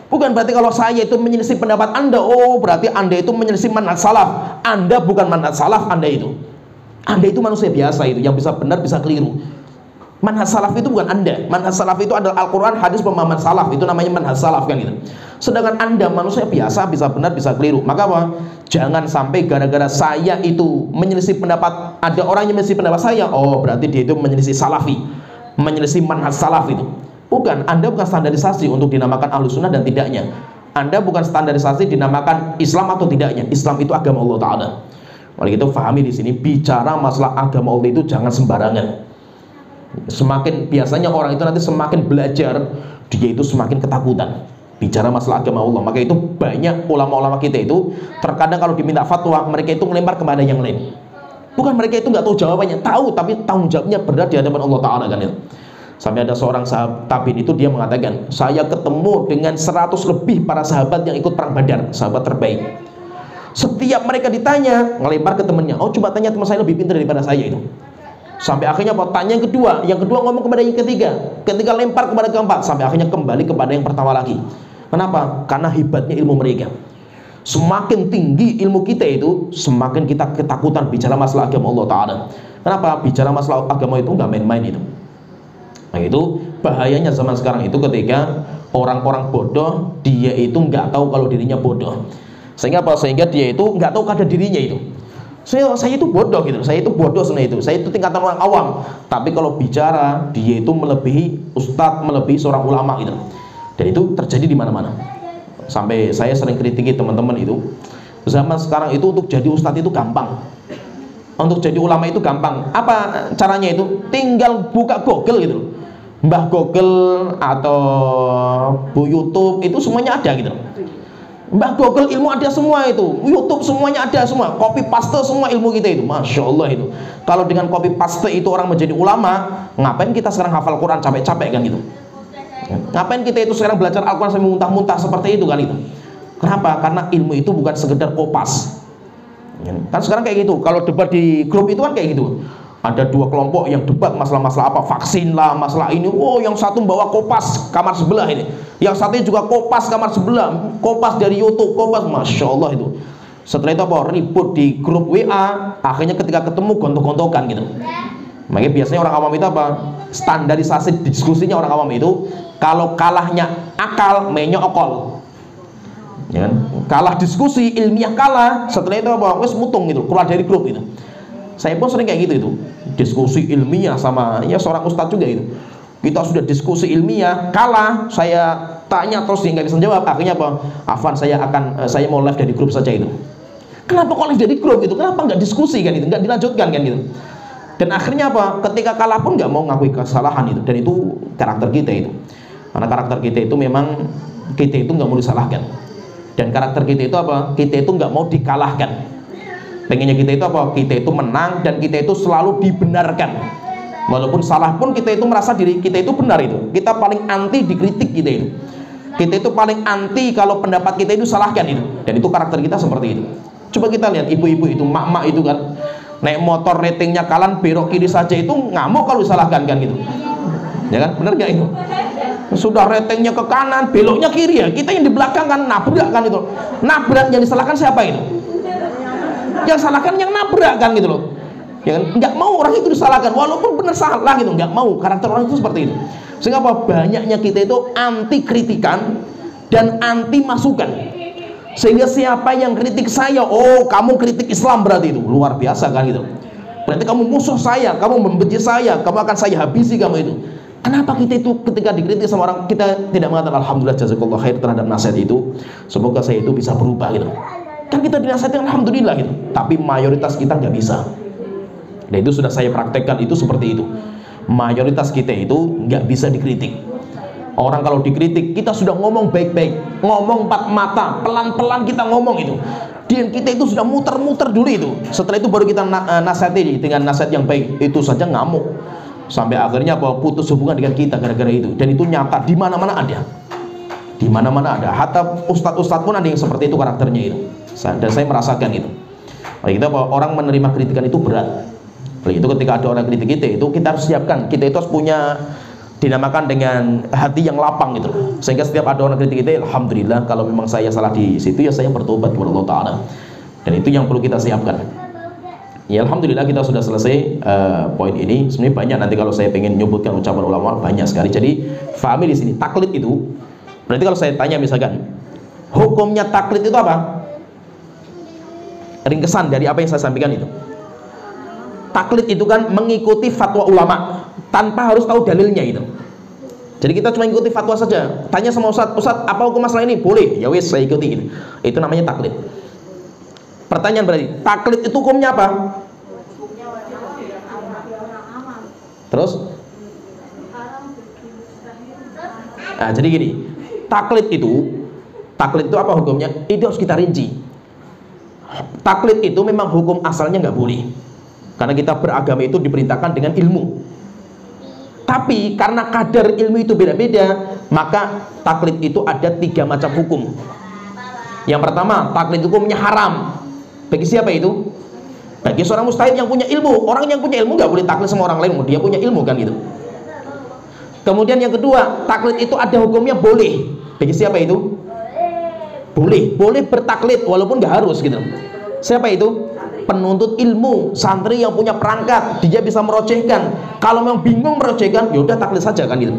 Bukan berarti kalau saya itu menyelisih pendapat Anda, oh berarti Anda itu menyelisih manhaj salaf. Anda bukan manhaj salaf, Anda itu manusia biasa itu, yang bisa benar, bisa keliru. Manhaj salaf itu bukan Anda. Manhaj salaf itu adalah Al-Quran, hadis, pemahaman salaf. Itu namanya manhaj salaf kan gitu. Sedangkan Anda manusia biasa, bisa benar, bisa keliru. Maka apa? Jangan sampai gara-gara saya itu menyelisih pendapat, ada orang yang menyelisih pendapat saya, oh berarti dia itu menyelisih salafi, menyelisih manhaj salaf itu. Bukan, Anda bukan standarisasi untuk dinamakan Ahlus Sunnah dan tidaknya. Anda bukan standarisasi dinamakan Islam atau tidaknya. Islam itu agama Allah Ta'ala. Oleh itu pahami di sini, bicara masalah agama Allah itu jangan sembarangan. Semakin biasanya orang itu nanti semakin belajar, dia itu semakin ketakutan bicara masalah agama Allah. Maka itu banyak ulama-ulama kita itu terkadang kalau diminta fatwa, mereka itu melempar kepada yang lain. Bukan mereka itu nggak tahu jawabannya, tahu, tapi tanggung jawabnya berat di hadapan Allah Ta'ala kan ya. Sampai ada seorang sahabat tabi'in itu dia mengatakan, saya ketemu dengan 100 lebih para sahabat yang ikut perang Badar, sahabat terbaik. Setiap mereka ditanya, ngelempar ke temannya, oh coba tanya teman saya lebih pintar daripada saya itu. Sampai akhirnya apa? Tanya yang kedua ngomong kepada yang ketiga lempar kepada keempat, sampai akhirnya kembali kepada yang pertama lagi. Kenapa? Karena hebatnya ilmu mereka. Semakin tinggi ilmu kita itu, semakin kita ketakutan bicara masalah agama Allah Ta'ala. Kenapa? Bicara masalah agama itu nggak main-main itu. Nah itu bahayanya zaman sekarang itu ketika orang-orang bodoh, dia itu nggak tahu kalau dirinya bodoh. Sehingga apa? Sehingga dia itu nggak tahu kadar dirinya itu. Saya itu bodoh gitu, saya itu bodoh sebenarnya itu, saya itu tingkatan orang awam. Tapi kalau bicara, dia itu melebihi ustadz, melebihi seorang ulama gitu. Dan itu terjadi di mana-mana. Sampai saya sering kritiki teman-teman itu, zaman sekarang itu untuk jadi ustadz itu gampang, untuk jadi ulama itu gampang. Apa caranya itu? Tinggal buka Google gitu, Mbah Google atau Bu YouTube, itu semuanya ada gitu. Mbah Google ilmu ada semua itu, YouTube semuanya ada semua, copy paste semua ilmu kita itu, masya Allah itu. Kalau dengan copy paste itu orang menjadi ulama, ngapain kita sekarang hafal Quran capek-capek kan gitu? Ngapain kita itu sekarang belajar Al-Quran sampai muntah-muntah seperti itu kan itu? Kenapa? Karena ilmu itu bukan sekedar kopas. Kan sekarang kayak gitu, kalau debat di grup itu kan kayak gitu. Ada dua kelompok yang debat masalah-masalah apa, vaksin lah, masalah ini. Oh, yang satu bawa kopas kamar sebelah ini, yang satunya juga kopas kamar sebelah, kopas dari YouTube, kopas, masya Allah itu. Setelah itu apa? Ribut di grup WA. Akhirnya ketika ketemu gontok-gontokan gitu. Makanya biasanya orang awam itu apa? Standarisasi diskusinya orang awam itu, kalau kalahnya akal, mainnya okol. Ya kan? Kalah diskusi, ilmiah kalah. Setelah itu apa? Wes mutung gitu, keluar dari grup gitu. Saya pun sering kayak gitu itu, diskusi ilmiah sama ya seorang ustadz juga itu. Kita sudah diskusi ilmiah, kalah, saya tanya terus dia nggak bisa jawab. Akhirnya apa? Afwan, saya mau live dari grup saja itu. Kenapa kok live dari grup itu? Kenapa nggak diskusi kan itu? Nggak dilanjutkan kan gitu? Dan akhirnya apa? Ketika kalah pun nggak mau ngakui kesalahan itu. Dan itu karakter kita itu. Karena karakter kita itu memang kita itu nggak mau disalahkan. Dan karakter kita itu apa? Kita itu nggak mau dikalahkan. Pengennya kita itu apa? Kita itu menang dan kita itu selalu dibenarkan. Walaupun salah pun kita itu merasa diri kita itu benar itu. Kita paling anti dikritik kita itu. Kita itu paling anti kalau pendapat kita itu salahkan itu. Dan itu karakter kita seperti itu. Coba kita lihat ibu-ibu itu, mak-mak itu kan, naik motor ratingnya kalan belok kiri saja itu ngamuk kalau disalahkan kan gitu. Ya kan? Bener gak itu? Sudah ratingnya ke kanan, beloknya kiri ya. Kita yang di belakang kan nabrak kan itu. Nabrak, yang disalahkan siapa itu? Yang salahkan yang nabrak kan gitu loh. Ya kan? Nggak mau orang itu disalahkan walaupun benar salah gitu, nggak mau. Karakter orang itu seperti itu. Sehingga apa? Banyaknya kita itu anti kritikan dan anti masukan. Sehingga siapa yang kritik saya, oh kamu kritik Islam berarti itu luar biasa kan gitu. Berarti kamu musuh saya, kamu membenci saya, kamu akan saya habisi kamu itu. Kenapa kita itu ketika dikritik sama orang, kita tidak mengatakan alhamdulillah jazakallah khair terhadap nasihat itu, semoga saya itu bisa berubah gitu. Kan kita dinasihati alhamdulillah gitu, tapi mayoritas kita nggak bisa. Dan itu sudah saya praktekkan, itu seperti itu. Mayoritas kita itu nggak bisa dikritik. Orang kalau dikritik, kita sudah ngomong baik-baik, ngomong empat mata, pelan-pelan kita ngomong itu. Dan kita itu sudah muter-muter dulu itu. Setelah itu baru kita nasihati dengan nasihat yang baik. Itu saja ngamuk. Sampai akhirnya putus hubungan dengan kita gara-gara itu. Dan itu nyata, di mana-mana ada. Di mana-mana ada. Hatta ustadz-ustadz pun ada yang seperti itu karakternya itu. Dan saya merasakan itu. Oleh kita orang menerima kritikan itu berat. Oleh itu ketika ada orang kritik kita itu, kita harus siapkan. Kita itu harus punya, dinamakan dengan hati yang lapang gitu. Sehingga setiap ada orang kritik kita, alhamdulillah kalau memang saya salah di situ ya saya bertobat kepada Allah Ta'ala. Dan itu yang perlu kita siapkan. Ya alhamdulillah kita sudah selesai poin ini. Sebenarnya banyak, nanti kalau saya pengen nyebutkan ucapan ulama banyak sekali. Jadi fahami di sini taklid itu. Berarti kalau saya tanya misalkan, hukumnya taklid itu apa? Ringkesan dari apa yang saya sampaikan itu. Taklid itu kan mengikuti fatwa ulama tanpa harus tahu dalilnya itu. Jadi kita cuma ikuti fatwa saja. Tanya sama ustadz, ustadz apa hukum masalah ini? Boleh, ya wis saya ikuti gitu. Itu namanya taklid. Pertanyaan berarti, taklid itu hukumnya apa? Terus? Nah, jadi gini, taklid itu apa hukumnya? Itu harus kita rinci. Taklid itu memang hukum asalnya nggak boleh. Karena kita beragama itu diperintahkan dengan ilmu. Tapi karena kadar ilmu itu beda-beda, maka taklid itu ada 3 macam hukum. Yang pertama, taklid hukumnya haram. Bagi siapa itu? Bagi seorang mustahid yang punya ilmu. Orang yang punya ilmu nggak boleh taklid sama orang lain, dia punya ilmu kan gitu. Kemudian yang kedua, taklid itu ada hukumnya boleh. Bagi siapa itu? Boleh bertaklid walaupun nggak harus gitu. Siapa itu? Penuntut ilmu, santri yang punya perangkat, dia bisa merojehkan. Kalau memang bingung merojehkan, ya udah taklid saja kan gitu.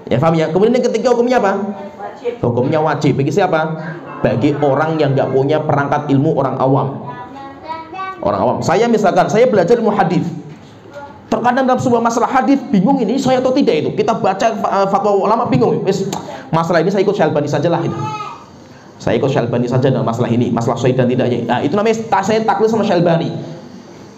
Ya paham ya? Kemudian yang ketiga hukumnya apa? Hukumnya wajib. Bagi siapa? Bagi orang yang nggak punya perangkat ilmu, orang awam. Orang awam. Saya misalkan, saya belajar ilmu hadis. Terkadang dalam sebuah masalah hadis bingung ini saya atau tidak itu. Kita baca fatwa ulama bingung. Masalah ini saya ikut Syalbani sajalah itu. Saya ikut Syalbani saja dalam masalah ini, masalah sahih dan tidaknya. Nah, itu namanya saya taklid sama Syalbani.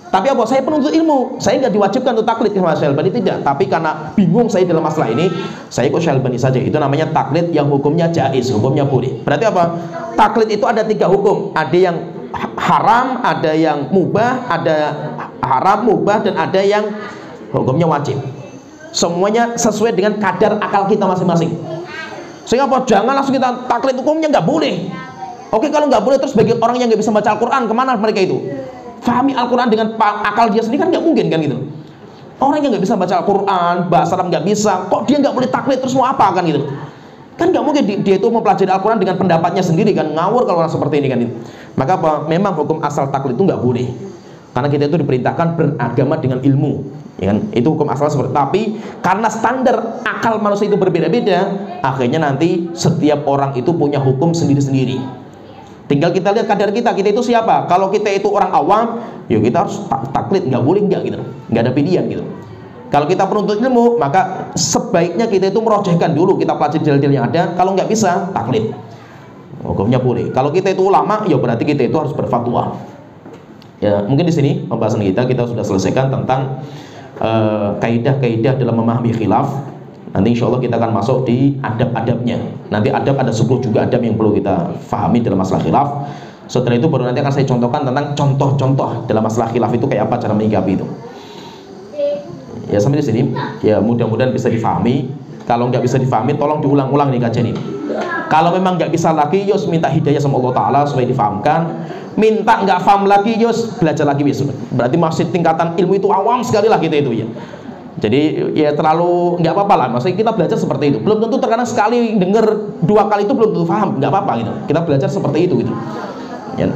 Tapi apa? Saya penuntut ilmu. Saya nggak diwajibkan untuk taklid sama Syalbani, tidak. Tapi karena bingung saya dalam masalah ini, saya ikut Syalbani saja. Itu namanya taklid yang hukumnya jaiz, hukumnya boleh. Berarti apa? Taklid itu ada 3 hukum. Ada yang haram, ada yang mubah, ada haram, mubah, dan ada yang hukumnya wajib. Semuanya sesuai dengan kadar akal kita masing-masing. Sehingga apa? Jangan langsung kita taklid hukumnya nggak boleh. Oke, kalau nggak boleh, terus bagi orang yang nggak bisa baca Al-Quran, kemana mereka itu? Fahami Al-Quran dengan akal dia sendiri kan nggak mungkin kan gitu. Orang yang nggak bisa baca Al-Quran, bahasa Arab nggak bisa, kok dia nggak boleh taklid, terus mau apa kan gitu? Kan nggak mungkin dia itu mempelajari Al-Quran dengan pendapatnya sendiri kan, ngawur kalau orang seperti ini kan gitu. Maka apa? Memang hukum asal taklid itu nggak boleh. Karena kita itu diperintahkan beragama dengan ilmu, ya kan? Itu hukum asal seperti. Tapi karena standar akal manusia itu berbeda-beda, akhirnya nanti setiap orang itu punya hukum sendiri-sendiri. Tinggal kita lihat kadar kita itu siapa. Kalau kita itu orang awam, ya kita harus taklid, nggak boleh nggak gitu, nggak ada pilihan gitu. Kalau kita penuntut ilmu, maka sebaiknya kita itu merojehkan dulu, kita pelajari dalil-dalil yang ada. Kalau nggak bisa, taklid, hukumnya boleh. Kalau kita itu ulama, ya berarti kita itu harus berfatwa. Ya, mungkin di sini pembahasan kita sudah selesaikan tentang kaidah-kaidah dalam memahami khilaf. Nanti insya Allah kita akan masuk di adab-adabnya. Nanti adab ada 10 juga adab yang perlu kita fahami dalam masalah khilaf. Setelah itu baru nanti akan saya contohkan tentang contoh-contoh dalam masalah khilaf itu kayak apa cara menyikapi itu. Ya sampai di sini. Ya mudah-mudahan bisa difahami. Kalau nggak bisa difahami, tolong diulang-ulang nih kajian ini. Kalau memang nggak bisa lagi, yos minta hidayah sama Allah Ta'ala supaya difahamkan. Minta nggak paham lagi, yos belajar lagi besok. Berarti masih tingkatan ilmu itu awam sekali lah kita itu ya. Jadi ya terlalu nggak apa-apa lah. Maksudnya kita belajar seperti itu. Belum tentu terkadang sekali dengar 2 kali itu belum tentu paham. Nggak apa-apa gitu. Kita belajar seperti itu gitu. Ya.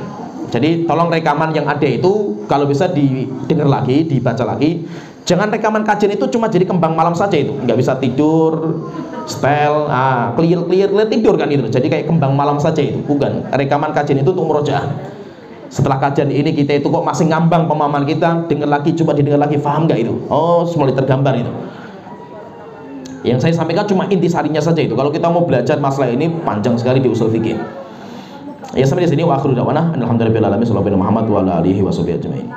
Jadi tolong rekaman yang ada itu kalau bisa didengar lagi, dibaca lagi. Jangan rekaman kajian itu cuma jadi kembang malam saja itu. Nggak bisa tidur, setel, clear tidur kan itu. Jadi kayak kembang malam saja itu. Bukan. Rekaman kajian itu untuk murojaah. Setelah kajian ini kita itu kok masih ngambang pemahaman kita, dengar lagi, coba didengar lagi, paham nggak itu? Oh, mulai tergambar itu. Yang saya sampaikan cuma intisarinya saja itu. Kalau kita mau belajar masalah ini panjang sekali di usul fikih. Ya sampai di sini wa akhiru da'wana alhamdulillahi rabbil alamin sallallahu alaihi wa sallam wa alihi wa sahbihi ajmain.